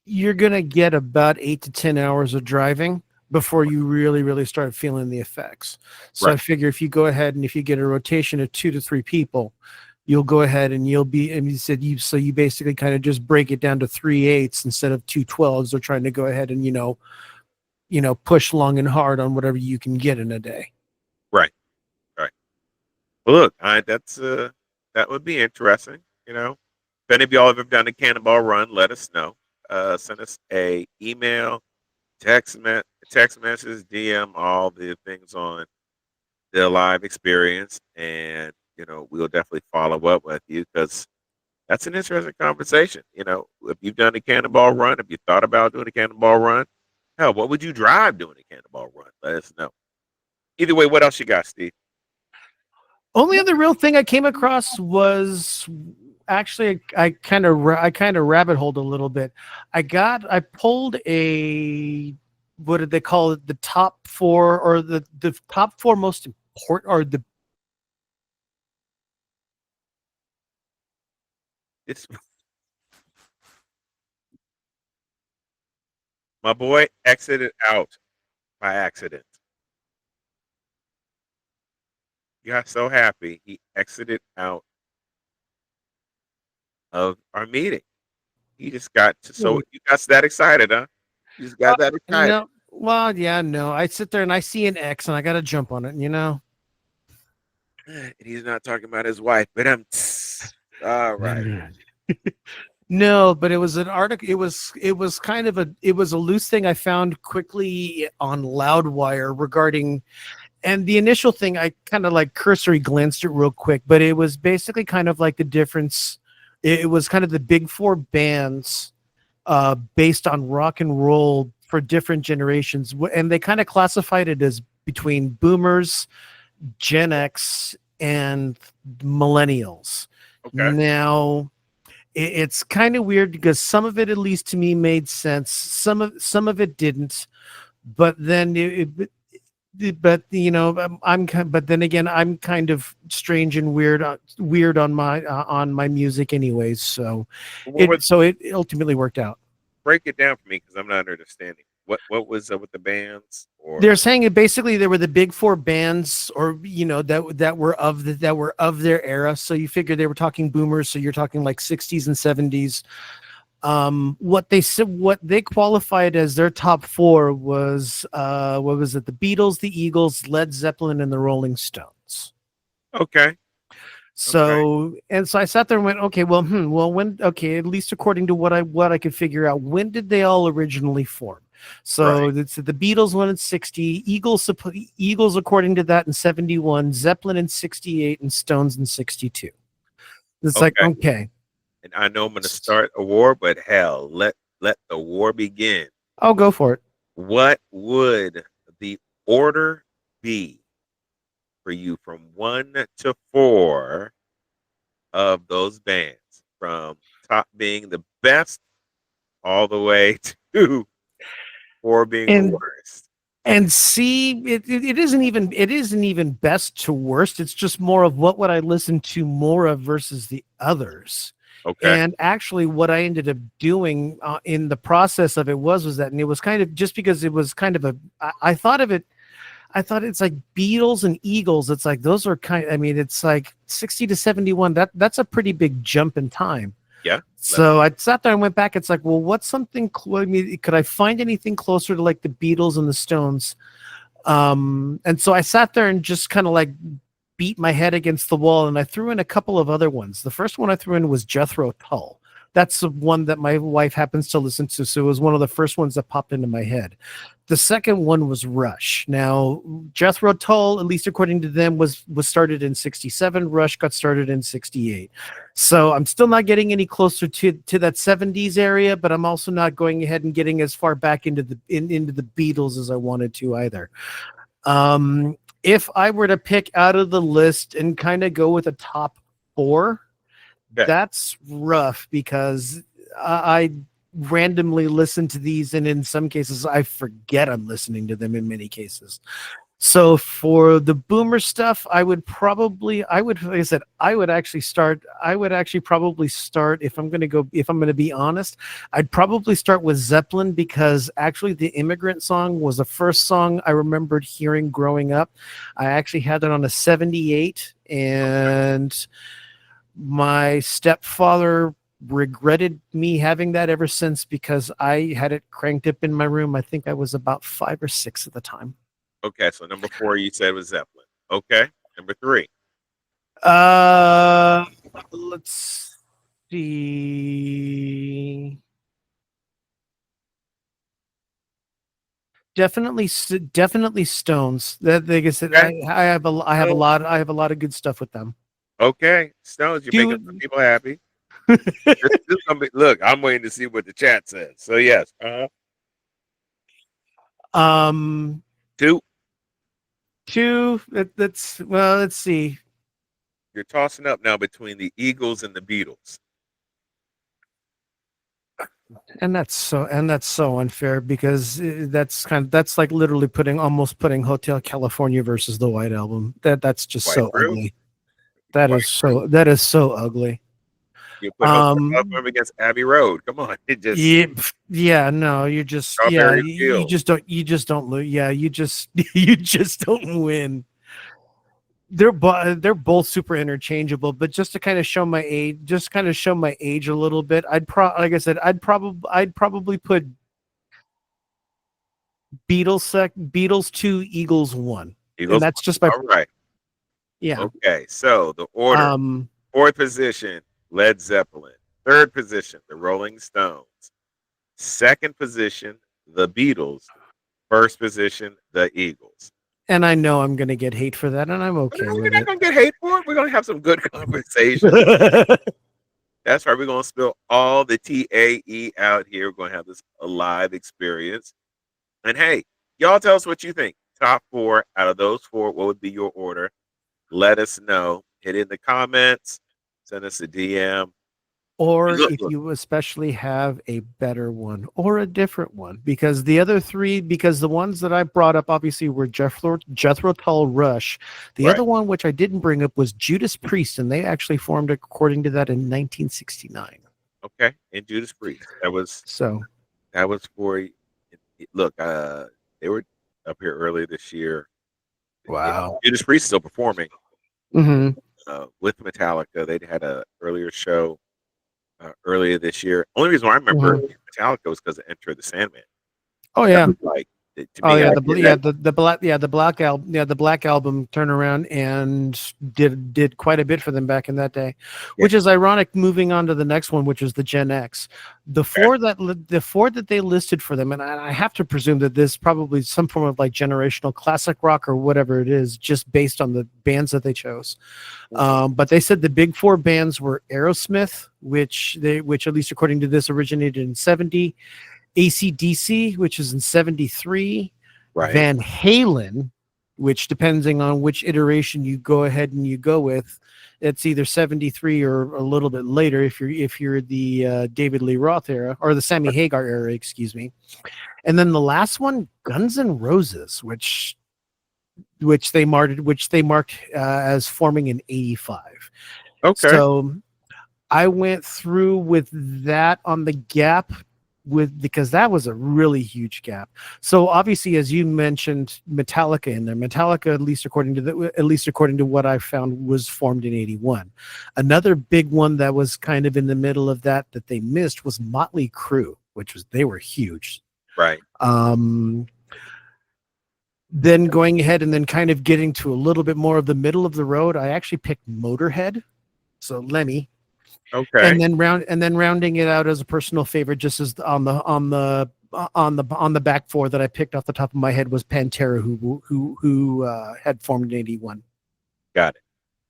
you're gonna get about 8 to 10 hours of driving before you really really start feeling the effects. So I Right, figure if you go ahead and if you get a rotation of 2 to 3 people, you'll go ahead and you'll be. And you said you basically kind of just break it down to 3/8 instead of 2/12s. They're trying to go ahead and push long and hard on whatever you can get in a day. right, right. Well, look, that would be interesting. If any of y'all have ever done a cannonball run, let us know. Send us a email, text message, DM, all the things on the live experience, and we'll definitely follow up with you because that's an interesting conversation. If you've done a cannonball run, if you thought about doing a cannonball run, hell, what would you drive doing a cannonball run? Let us know. Either way, what else you got, Steve? Only other real thing I came across was actually I kind of rabbit holed a little bit. I pulled a, what did they call it, the top four, or the top four most important, or the It's my boy exited out by accident. He got so happy he exited out of our meeting. He just got to, so you got that excited, huh? You just got that excited. No, well, yeah, no. I sit there and I see an X and I got to jump on it, you know? And he's not talking about his wife, but I'm all right. No, but it was an article. It was kind of a loose thing I found quickly on Loudwire regarding, and the initial thing I kind of like cursory glanced at real quick, but it was basically kind of like the difference. It was kind of the big four bands based on rock and roll for different generations, and they kind of classified it as between boomers, Gen X, and millennials. Okay. Now it's kind of weird because some of it, at least to me, made sense. Some of it didn't. But then but you know, but then again, I'm kind of strange and weird on my music anyways, so What was, it ultimately worked out. break it down for me because I'm not understanding. What was with the bands They're or saying it basically there were the big four bands, or you know, that were of their era. So you figure they were talking boomers, so you're talking like 60s and 70s. What they said, what they qualified as their top four was what was it? The Beatles, the Eagles, Led Zeppelin, and the Rolling Stones. okay, okay, So I sat there and went, okay, well, when, okay, at least according to what I could figure out, when did they all originally form? So right, it's the Beatles one in 60, Eagles according to that in 71, Zeppelin in 68, and Stones in 62. It's like, okay. okay, And I know I'm going to start a war, but hell, let the war begin. I'll go for it. What would the order be for you from 1 to 4 of those bands, from top being the best all the way to 4 being the And worst? see, it isn't even best to worst. It's just more of what would I listen to more of versus the others. Okay. And actually, what I ended up doing in the process of it was that, and it was kind of just because it was kind of I thought of it. I thought it's like Beatles and Eagles. It's like those are kind. I mean, it's like 60 to 71. That's a pretty big jump in time. Yeah. Let So I sat there and went back. It's like, well, what's something? I mean, could I find anything closer to like the Beatles and the Stones? And so I sat there and just kind of like beat my head against the wall, and I threw in a couple of other ones. The first one I threw in was Jethro Tull. That's the one that my wife happens to listen to, so it was one of the first ones that popped into my head. The second one was Rush. Now, Jethro Tull, at least according to them, was started in 67. Rush got started in 68. So I'm still not getting any closer to that 70s area, but I'm also not going ahead and getting as far back into into the Beatles as I wanted to either. If I were to pick out of the list and kind of go with a top four, okay. that's rough because I randomly listen to these, and in some cases, I forget I'm listening to them in many cases. So for the boomer stuff, like I said, I would actually probably start, if I'm going to be honest, I'd probably start with Zeppelin, because actually the Immigrant Song was the first song I remembered hearing growing up. I actually had it on a 78, and my stepfather regretted me having that ever since, because I had it cranked up in my room. I think I was about 5 or 6 at the time. Okay. So number 4 you said was Zeppelin. Okay. Number 3. Uh, let's see. Definitely Stones. That, like I said, Okay. So I have a lot of good stuff with them. okay. Stones, you're making some Do people happy. This gonna be, look, I'm waiting to see what the chat says. So yes. 2. two. That's well. Let's see. You're tossing up now between the Eagles and the Beatles. And that's so unfair, because that's like literally putting Hotel California versus the White Album. That's just Quite so true. ugly. Quite true. That is so ugly. You put Hotel Um, California against Abbey Road. Come on, it just yeah, yeah, no, you're just, yeah, Strawberry Fields. you just don't lose. Yeah, you just, you just don't win. They're both super interchangeable, but just to kind of show my age, just kind of show my age a little bit, like I said, I'd probably put Beatles 2, Eagles 1. And Eagles. that's just my, All right. yeah. Okay. So the order: Um, fourth position, Led Zeppelin. Third position, the Rolling Stones. Second position, the Beatles. First position, the Eagles. and I know I'm gonna get hate for that, and I'm No, okay you're with not it. gonna get hate for it. We're gonna have some good conversation. That's right. We're gonna spill all the TAE out here. We're gonna have this alive experience. And hey, y'all tell us what you think. Top four out of those four, what would be your order? Let us know. Hit in the comments. Send us a DM. Or Look, if look. you especially have a better one or a different one, because the other three, because the ones that I brought up obviously were Jethro Tull, Rush. The Right. other one, which I didn't bring up, was Judas Priest, and they actually formed according to that in 1969. Okay. And Judas Priest. So, That was for look, they were up here earlier this year. Yeah, wow. Judas Priest is still performing Hmm. with Metallica. They'd had a earlier show earlier this year. Only reason why I remember Hmm. Metallica was because of Enter the Sandman. Oh That yeah. was like to Oh me, yeah, I did that. the Black Album turnaround and did quite a bit for them back in that day, Yeah. which is ironic. Moving on to the next one, which is the Gen X, Okay. the four that they listed for them, and I have to presume that this is probably some form of like generational classic rock or whatever it is, just based on the bands that they chose. Mhm. But they said the big four bands were Aerosmith, which at least according to this originated in 70, AC/DC, which is in 73, Right. Van Halen, which depending on which iteration you go ahead and you go with, it's either 73 or a little bit later if you're the David Lee Roth era or the Sammy Hagar era, excuse me. And then the last one, Guns N' Roses, which they marked as forming in 85. Okay. So I went through with that on the gap with because that was a really huge gap. So obviously, as you mentioned, Metallica in there. Metallica, at least according to what I found, was formed in 81. Another big one that was kind of in the middle of that they missed was Motley Crue, which was they were huge. Right. Um, then going ahead and then kind of getting to a little bit more of the middle of the road, I actually picked Motorhead. So Lemmy, Okay. and then rounding it out as a personal favorite, just as on the back four that I picked off the top of my head was Pantera, who had formed in 81, Got it.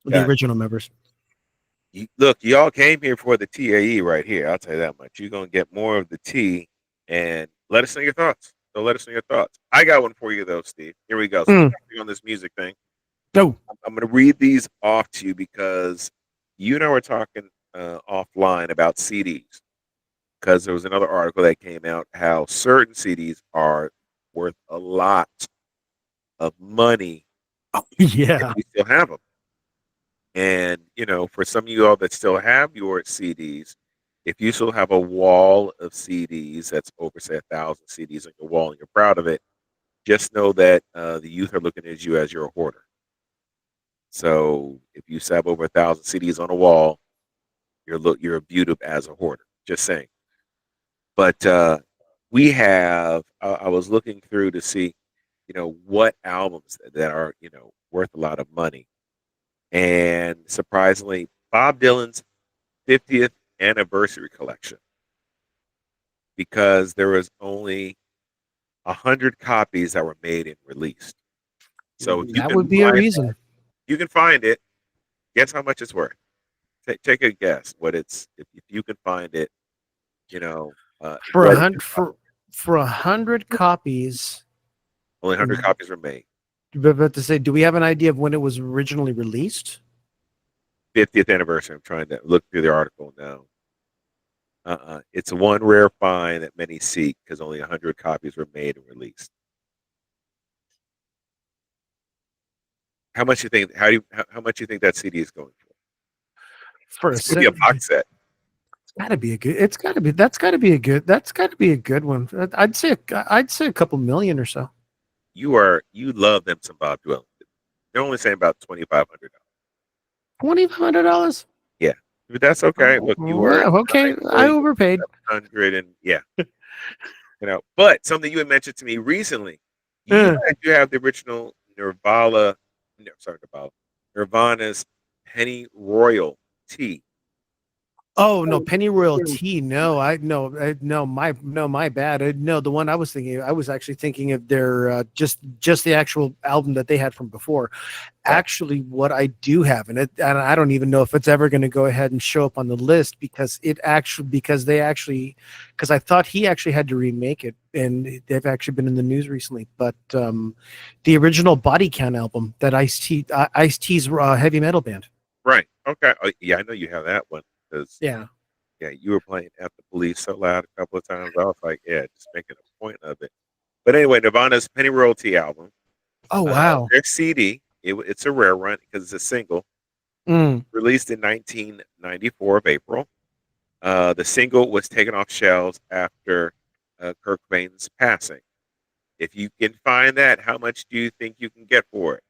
the Got it. original members. Look, y'all came here for the TAE right here. I'll tell you that much. You're gonna get more of the tea, and let us know your thoughts. So let us know your thoughts. I got one for you though, Steve. Here we go. Since Mm. we're on this music thing, No. I'm gonna read these off to you because you and I were talking offline about CDs. Because there was another article that came out how certain CDs are worth a lot of money if Yeah. you still have them. And, for some of you all that still have your CDs, if you still have a wall of CDs that's over, say, 1,000 CDs on your wall and you're proud of it, just know that the youth are looking at you as you're a hoarder. So if you have over 1,000 CDs on a wall, you're viewed as a hoarder. Just saying. But we have. I was looking through to see, what albums that are worth a lot of money, and surprisingly, Bob Dylan's 50th anniversary collection, because there was only 100 copies that were made and released. So if you That can would be a find reason you can find it, guess how much it's worth. Take a guess what it's if you can find it. for a What hundred for 100 copies. only 100 copies were made. But to say, do we have an idea of when it was originally released? 50th anniversary. I'm trying to look through the article now. It's one rare find that many seek because only 100 copies were made and released. How much you think? How much you think that CD is going for? For a It's going to be set, a box set. Gotta be a good. It's gotta be. That's gotta be a good. That's gotta be a good one. I'd say. I'd say a couple million or so. You love them some Bob Dylan. They're only saying about $2,500. $2,500. Yeah, but that's okay. Oh, Look, you were well, okay. I $9 million, overpaid. 700, and yeah, But something you had mentioned to me recently, you Uh, guys do have the original Nirvana, no, sorry, Nirvana's Penny Royal tea. oh no, Penny Royal tea. No, I no, no, my bad. No, the one I was thinking. I was actually thinking of their just the actual album that they had from before. Right, Actually, what I do have, and I don't even know if it's ever going to go ahead and show up on the list because because I thought he actually had to remake it, and they've actually been in the news recently. But the original Body Count album that Ice T's heavy metal band. right, okay. Oh, yeah, I know you have that one because Yeah. yeah, you were playing at the police so loud a couple of times. I was like, yeah, just making a point of it. But anyway, Nirvana's Penny Royalty album, Oh wow. their CD, it's a rare run because it's a single Mm. released in 1994 of April. The single was taken off shelves after Kurt Cobain's passing. If you can find that, how much do you think you can get for it?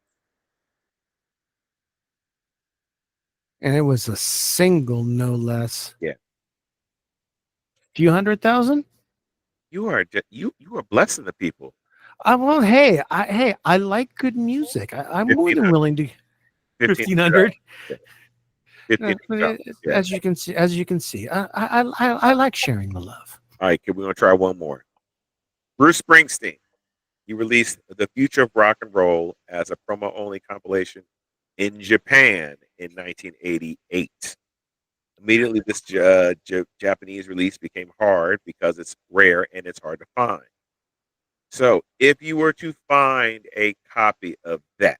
And it was a single, no less. Yeah, Few 100,000. you are blessing the people. Well, hey, I like good music. I'm more Fifteen than hundred, willing to fifteen 1,500. hundred. Yeah, $1,500. Yeah. As you can see, I like sharing the love. All right, we're gonna try one more. Bruce Springsteen. He released "The Future of Rock and Roll" as a promo-only compilation in Japan in 1988. Immediately, this Japanese release became hard because it's rare and it's hard to find. So, if you were to find a copy of that,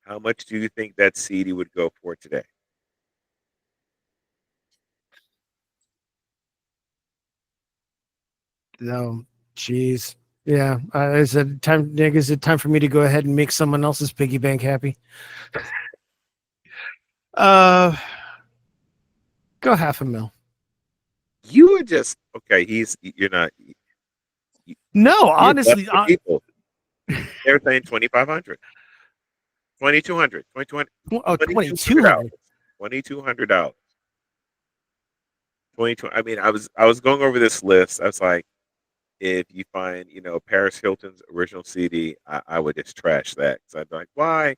how much do you think that CD would go for today? No, jeez. Yeah, is it time, Nick? Is it time for me to go ahead and make someone else's piggy bank happy? Uh, go half a mil. You would just okay. You're not. You, No, you're blessing honestly, the people. They're saying 2,500, 2,200, 2,200, oh, $2,200, 2,200. $2,200. 22. I mean, I was going over this list. I was like, if you find, Paris Hilton's original CD, I would just trash that because I'd be like, why?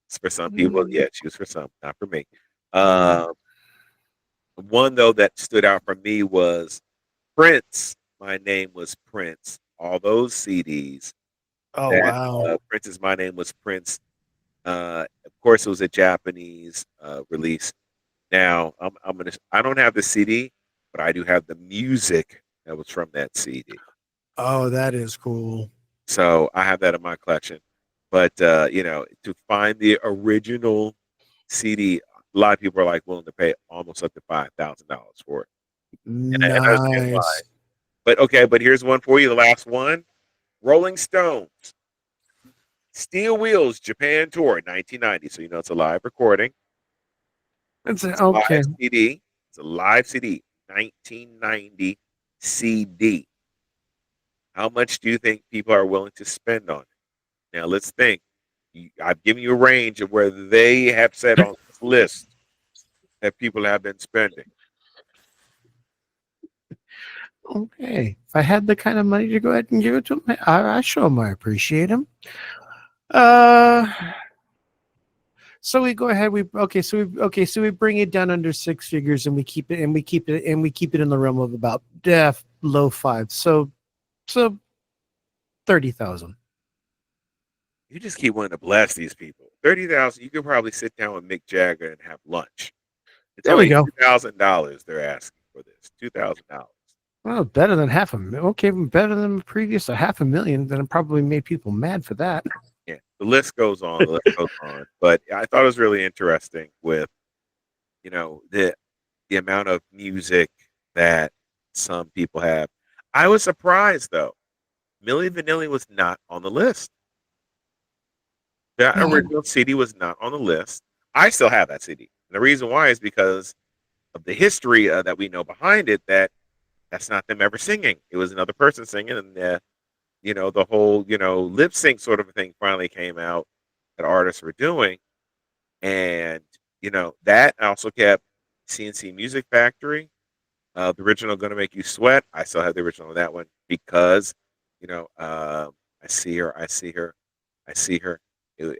It's for some people. Mm, Yeah, choose for some, not for me. Um, one though that stood out for me was Prince. My name was Prince. All those CDs oh that wow. Prince's My Name was Prince. Of course, it was a Japanese release. Now, I don't have the CD, but I do have the music that was from that CD. Oh, that is cool. So I have that in my collection. But to find the original CD, a lot of people are like willing to pay almost up to $5,000 for it, and I understand why. Nice. But okay, but here's one for you. The last one: Rolling Stones, Steel Wheels Japan Tour, 1990. So it's a live recording. It's It's a live okay. CD. It's a live CD. 1990 CD. How much do you think people are willing to spend on it? Now let's think. I've given you a range of where they have said on this list that people have been spending. Okay. If I had the kind of money to go ahead and give it to him, I show him I appreciate him. Uh, so we go ahead. So we bring it down under six figures, and we keep it in the realm of about low five. So 30,000. You just keep wanting to bless these people. 30,000, you could probably sit down with Mick Jagger and have lunch. It's There we only go. $2,000 they're asking for this. $2,000. Well, better than half a mil. Okay, better than the previous a half a million. Then it probably made people mad for that. Yeah, the list goes on. The list goes on. But I thought it was really interesting with the amount of music that some people have. I was surprised though. Milli Vanilli was not on the list. That No. original CD was not on the list. I still have that CD. And the reason why is because of the history that we know behind it, that's not them ever singing. It was another person singing, and the whole lip sync sort of a thing finally came out that artists were doing, and that also kept CNC Music Factory, the original "Gonna Make You Sweat." I still have the original of that one because I see her, I see her, I see her.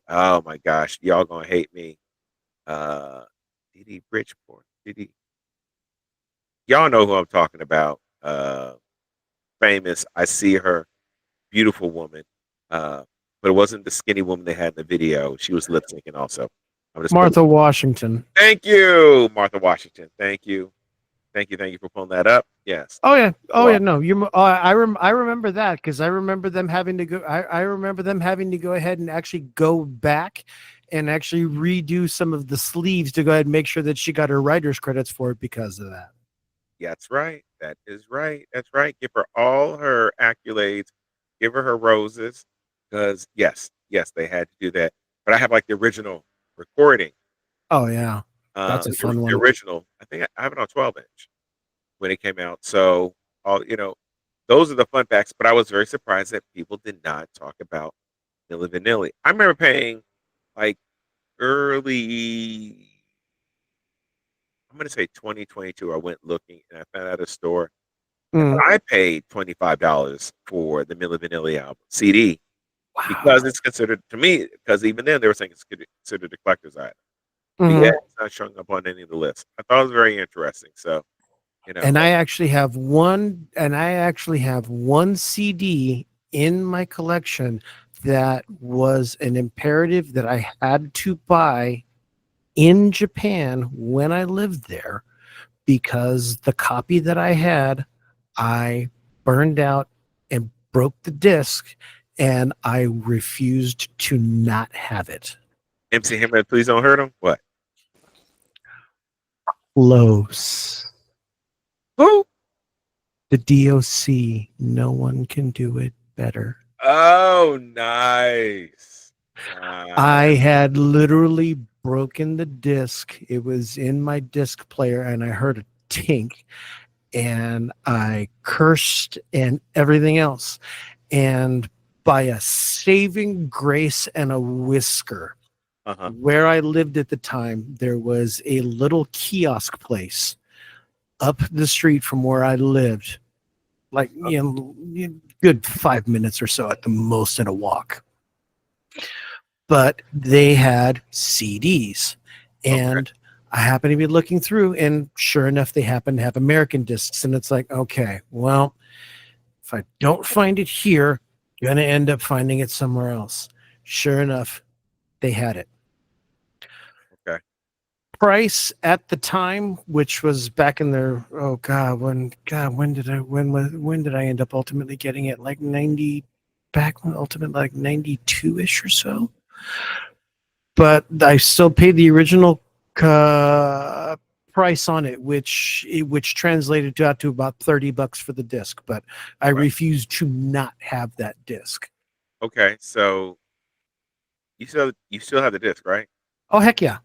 Oh my gosh, y'all gonna hate me. Uh, Didi Bridgeport, Didi. Y'all know who I'm talking about. Famous. I see her, beautiful woman. Uh, but it wasn't the skinny woman they had in the video. She was lip syncing also. I'm just putting. Martha Washington. Thank you, Martha Washington. Thank you, thank you for pulling that up. Yes. Oh yeah, oh yeah. Well, No, I remember that because I remember them having to go. I remember them having to go ahead and actually go back and actually redo some of the sleeves to go ahead and make sure that she got her writer's credits for it because of that. that's right. That is right. That's right. Give her all her accolades. Give her roses. Because yes, yes, they had to do that. But I have like the original recording. Oh yeah, that's a fun The one. original. I think I have it on 12-inch when it came out. So all those are the fun facts. But I was very surprised that people did not talk about Milli Vanilli. I remember paying like early. I'm going to say 2022. I went looking and I found out a store. Mm. I paid $25 for the Milli Vanilli album CD because Wow. it's considered to me. Because even then they were saying it's considered a collector's item. But yeah, Hmm. it's not showing up on any of the lists. I thought it was very interesting. So you know, And I actually have one CD in my collection that was an imperative that I had to buy in Japan when I lived there because the copy that I had, I burned out and broke the disc, and I refused to not have it. MC Hammer, please don't hurt him. What? Close. Who? The DOC. No one can do it better. Oh, nice. Nice. I had literally broken the disc. It was in my disc player, and I heard a tink, and I cursed and everything else. And by a saving grace and a whisker, Uh-huh. where I lived at the time, there was a little kiosk place up the street from where I lived, like, good 5 minutes or so at the most in a walk. But they had CDs. Okay. And I happened to be looking through, and sure enough, they happen to have American discs. And it's like, okay, well, if I don't find it here, you're going to end up finding it somewhere else. Sure enough, they had it. Okay. Price at the time, which was back in their when did I end up ultimately getting it? Like 90 back when ultimately like 92-ish or so. But I still paid the original uh, price on it, which translated to out to about $30 for the disc. But I Right. refused to not have that disc. Okay. So you still have the disc, right? Oh heck yeah!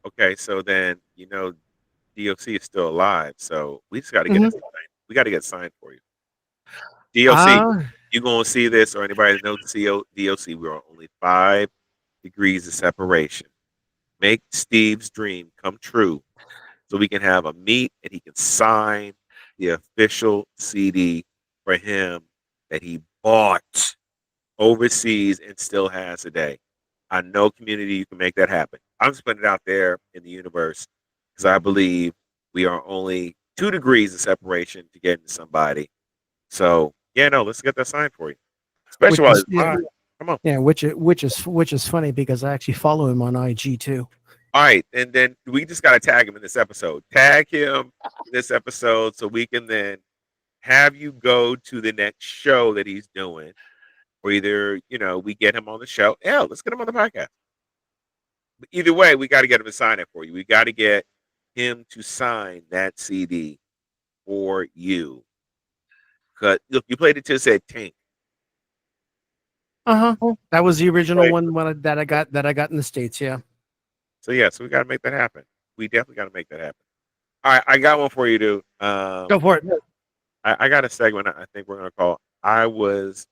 Okay. So then DOC is still alive. So we just got to get it Hmm. signed. We got to get it signed for you. DOC, Uh, you gonna see this or anybody that knows DOC? We are only 5 degrees of separation. Make Steve's dream come true so we can have a meet and he can sign the official CD for him that he bought overseas and still has today. I know, community, you can make that happen. I'm just putting it out there in the universe because I believe we are only 2 degrees of separation to getting to somebody. So yeah, no, let's get that signed for you. which Especially while is it's live. Come on. yeah, which is funny because I actually follow him on IG too. All right, and then we just gotta tag him in this episode. Tag him in this episode so we can then have you go to the next show that he's doing, or either we get him on the show. Hell, let's get him on the podcast. But either way, we got to get him to sign it for you. We got to get him to sign that CD for you. Cause look, you played it till it said Tink. Uh huh. That was the original Right. one that I got in the States. Yeah. So yeah, so we got to make that happen. We definitely got to make that happen. All right, I got one for you, dude. Go for it. I got a segment I think we're gonna call. I was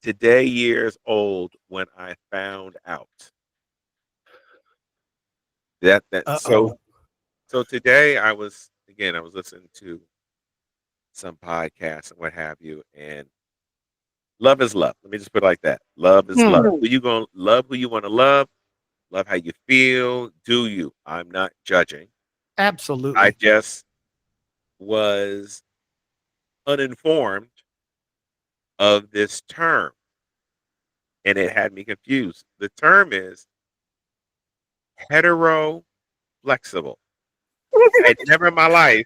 today years old when I found out that Uh so oh. so today I was listening to some podcasts and what have you, and love is love. Let me just put it like that. Love is love. Who you gonna love? Who you want to love how you feel. Do you? I'm not judging. I Absolutely. just was uninformed of this term, and it had me confused. The term is hetero flexible. I had never in my life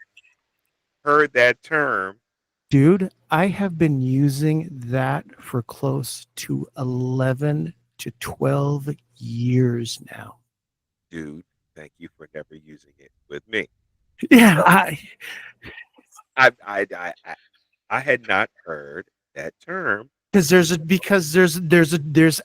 heard that term. Dude, I have been using that for close to 11 to 12 years now. Dude, thank you for never using it with me. Yeah, So I had not heard that term. there's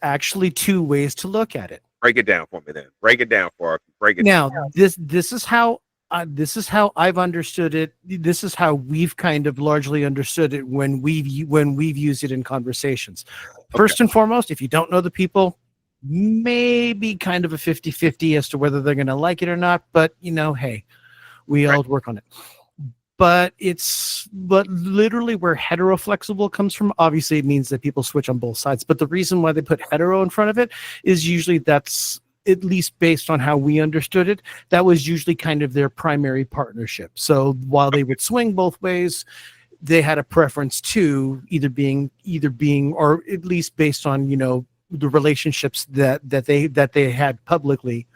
actually two ways to look at it. Break it down for me then. Break it down for break it down. Now, this is how I've understood it. This is how we've kind of largely understood it when we've used it in conversations. Okay. First and foremost, if you don't know the people, maybe kind of a 50-50 as to whether they're going to like it or not, but hey, we Right. all work on it. But literally where heteroflexible comes from, obviously it means that people switch on both sides, but the reason why they put hetero in front of it is usually that's, at least based on how we understood it, that was usually kind of their primary partnership. So while they would swing both ways, they had a preference to either being or at least based on the relationships that they had publicly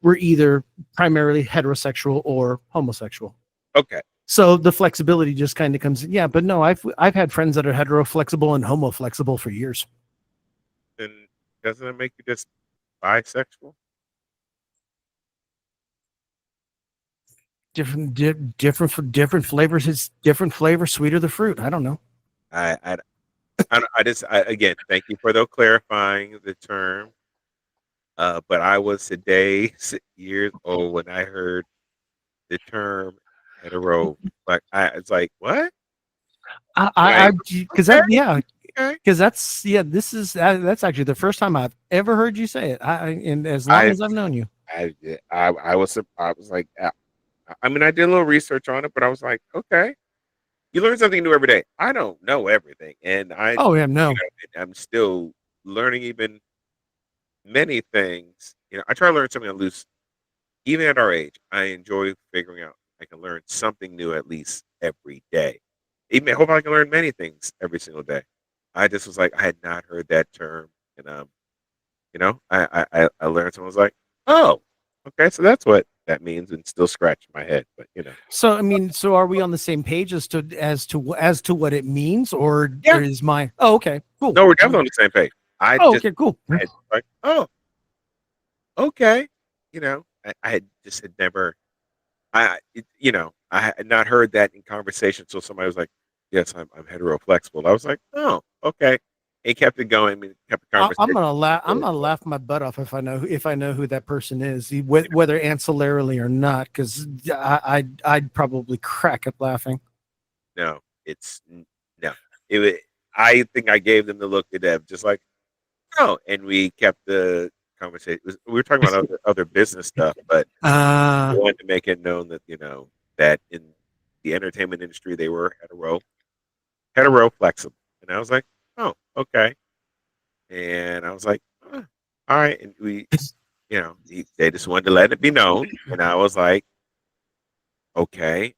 were either primarily heterosexual or homosexual. Okay. So the flexibility just kind of comes in. Yeah, but no, I've had friends that are hetero flexible and homo flexible for years. Then doesn't it make you just bisexual? Different flavors. It's different flavor, sweeter the fruit. I don't know. I I I just again thank you for the clarifying the term. But I was today years old when I heard the term hetero. Like it's like what? I Like because okay, that yeah okay. because that's yeah this is that's actually the first time I've ever heard you say it. And as long I as I've known you. I was like I mean I did a little research on it, but I was like okay. You learn something new every day. I don't know everything, and Oh yeah, no. I'm still learning even many things. I try to learn something loose. Even at our age, I enjoy figuring out I can learn something new at least every day. Even I hope I can learn many things every single day. I just was like I had not heard that term, and I learned. Someone was like, oh, okay, so that's what that means, and still scratching my head. But So I mean, so are we on the same page as to what it means, or yeah, is my oh okay cool no, we're definitely on the same page. oh okay cool I had like, oh, okay, I had just had never I had not heard that in conversation. So somebody was like, "Yes, I'm hetero flexible." I was like, "Oh, okay." And kept it going. I mean, kept the I'm conversation gonna laugh. I'm going. gonna laugh my butt off if I know who that person is, whether ancillarily or not, because I'd probably crack up laughing. No, no. It was, I think I gave them the look at them, just like, "Oh," and we kept the conversation. We were talking about other business stuff, but I Uh wanted to make it known that that in the entertainment industry they were hetero flexible, and I was like, "Oh, okay." And I was like, all right. And they just wanted to let it be known. And I was like, okay,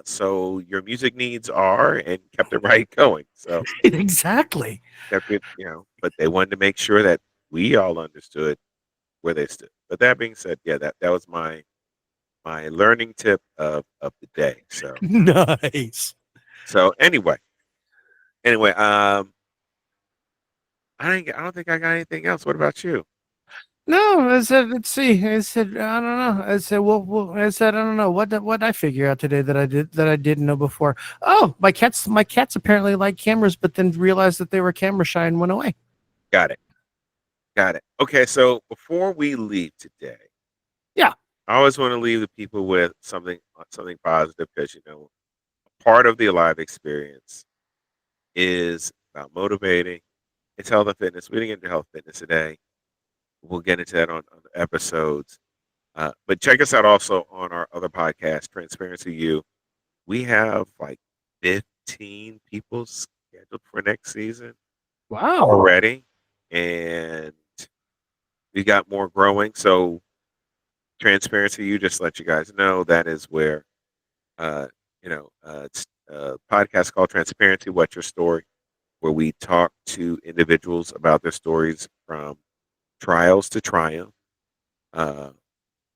so your music needs are, and kept it right going. So exactly. kept it, but they wanted to make sure that we all understood where they stood. But that being said, yeah, that was my learning tip of the day. Nice. So anyway, I don't think I got anything else. What about you? No, I said, let's see. I said, I don't know. I said, I said, I don't know. What I figure out today that I didn't know before? Oh, my cats apparently like cameras, but then realized that they were camera shy and went away. Got it. Got it. Okay, so before we leave today, Yeah. I always want to leave the people with something positive because part of the Alive experience is about motivating. It's health and fitness. We didn't get into health and fitness today. We'll get into that on the episodes. But check us out also on our other podcast, Transparency U. We have like 15 people scheduled for next season Wow. already, and we got more growing. So Transparency U, just to let you guys know, that is where it's a podcast called Transparency. What's Your Story? Where we talk to individuals about their stories from trials to triumph, uh,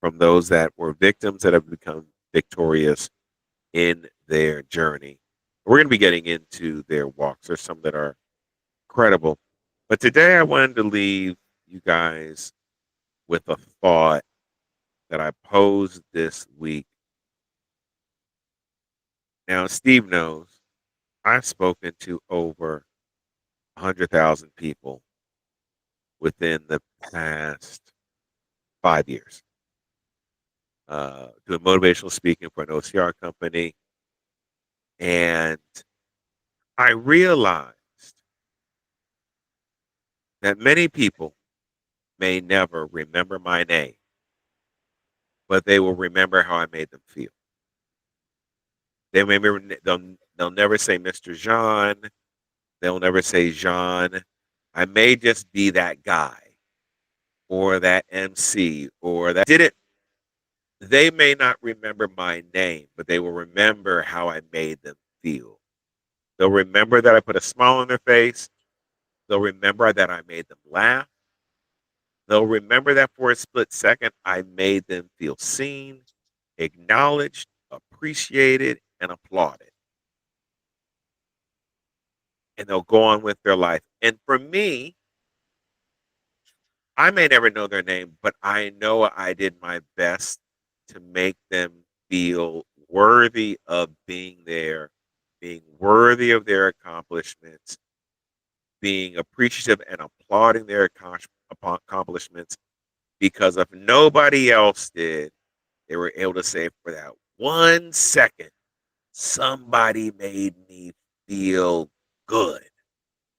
from those that were victims that have become victorious in their journey. We're going to be getting into their walks. There's some that are credible. But today I wanted to leave you guys with a thought that I posed this week. Now, Steve knows I've spoken to over 100,000 people within the past 5 years, doing motivational speaking for an OCR company. And I realized that many people may never remember my name, but they will remember how I made them feel. They remember they'll never say Mr. Jean. They'll never say Jean. I may just be that guy or that MC or that did it. They may not remember my name, but they will remember how I made them feel. They'll remember that I put a smile on their face. They'll remember that I made them laugh. They'll remember that for a split second, I made them feel seen, acknowledged, appreciated, and applauded. And they'll go on with their life. And for me, I may never know their name, but I know I did my best to make them feel worthy of being there, being worthy of their accomplishments, being appreciative and applauding their accomplishments, because if nobody else did, they were able to say for that 1 second, somebody made me feel good.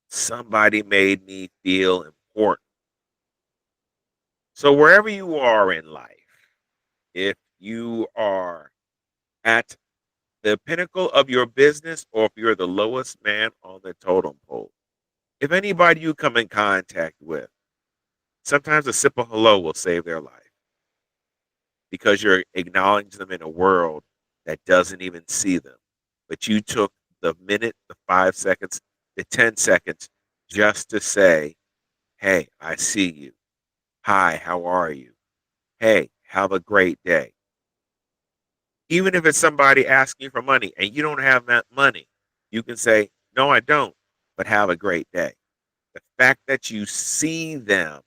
Somebody made me feel important. So wherever you are in life, if you are at the pinnacle of your business or if you're the lowest man on the totem pole, if anybody you come in contact with, sometimes a simple hello will save their life because you're acknowledging them in a world that doesn't even see them. But you took the minute, the 5 seconds, the 10 seconds just to say, hey, I see you. Hi, how are you? Hey, have a great day. Even if it's somebody asking you for money and you don't have that money, you can say, no, I don't, but have a great day. The fact that you see them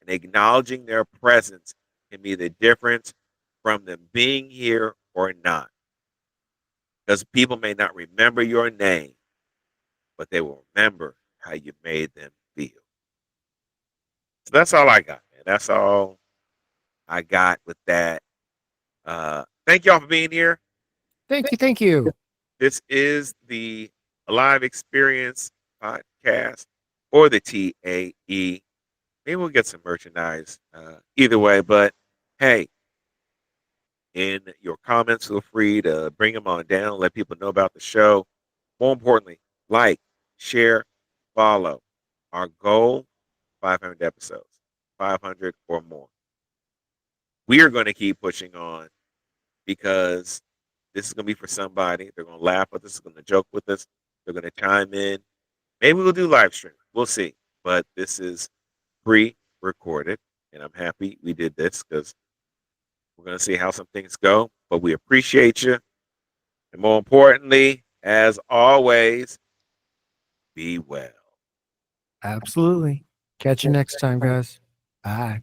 and acknowledging their presence can be the difference from them being here or not. Because people may not remember your name, but they will remember how you made them feel. So that's all I got, man. That's all I got with that. Thank y'all for being here. Thank you. Thank you. This is the Live Experience podcast or the TAE. Maybe we'll get some merchandise either way. But hey, in your comments, feel free to bring them on down, let people know about the show. More importantly, like, share, follow. Our goal, 500 episodes, 500 or more. We are going to keep pushing on because this is going to be for somebody. They're going to laugh with us, they're going to joke with us, they're going to chime in. Maybe we'll do live stream. We'll see. But this is pre-recorded, and I'm happy we did this because we're going to see how some things go. But we appreciate you. And more importantly, as always, be well. Absolutely. Catch you next time, guys. Bye.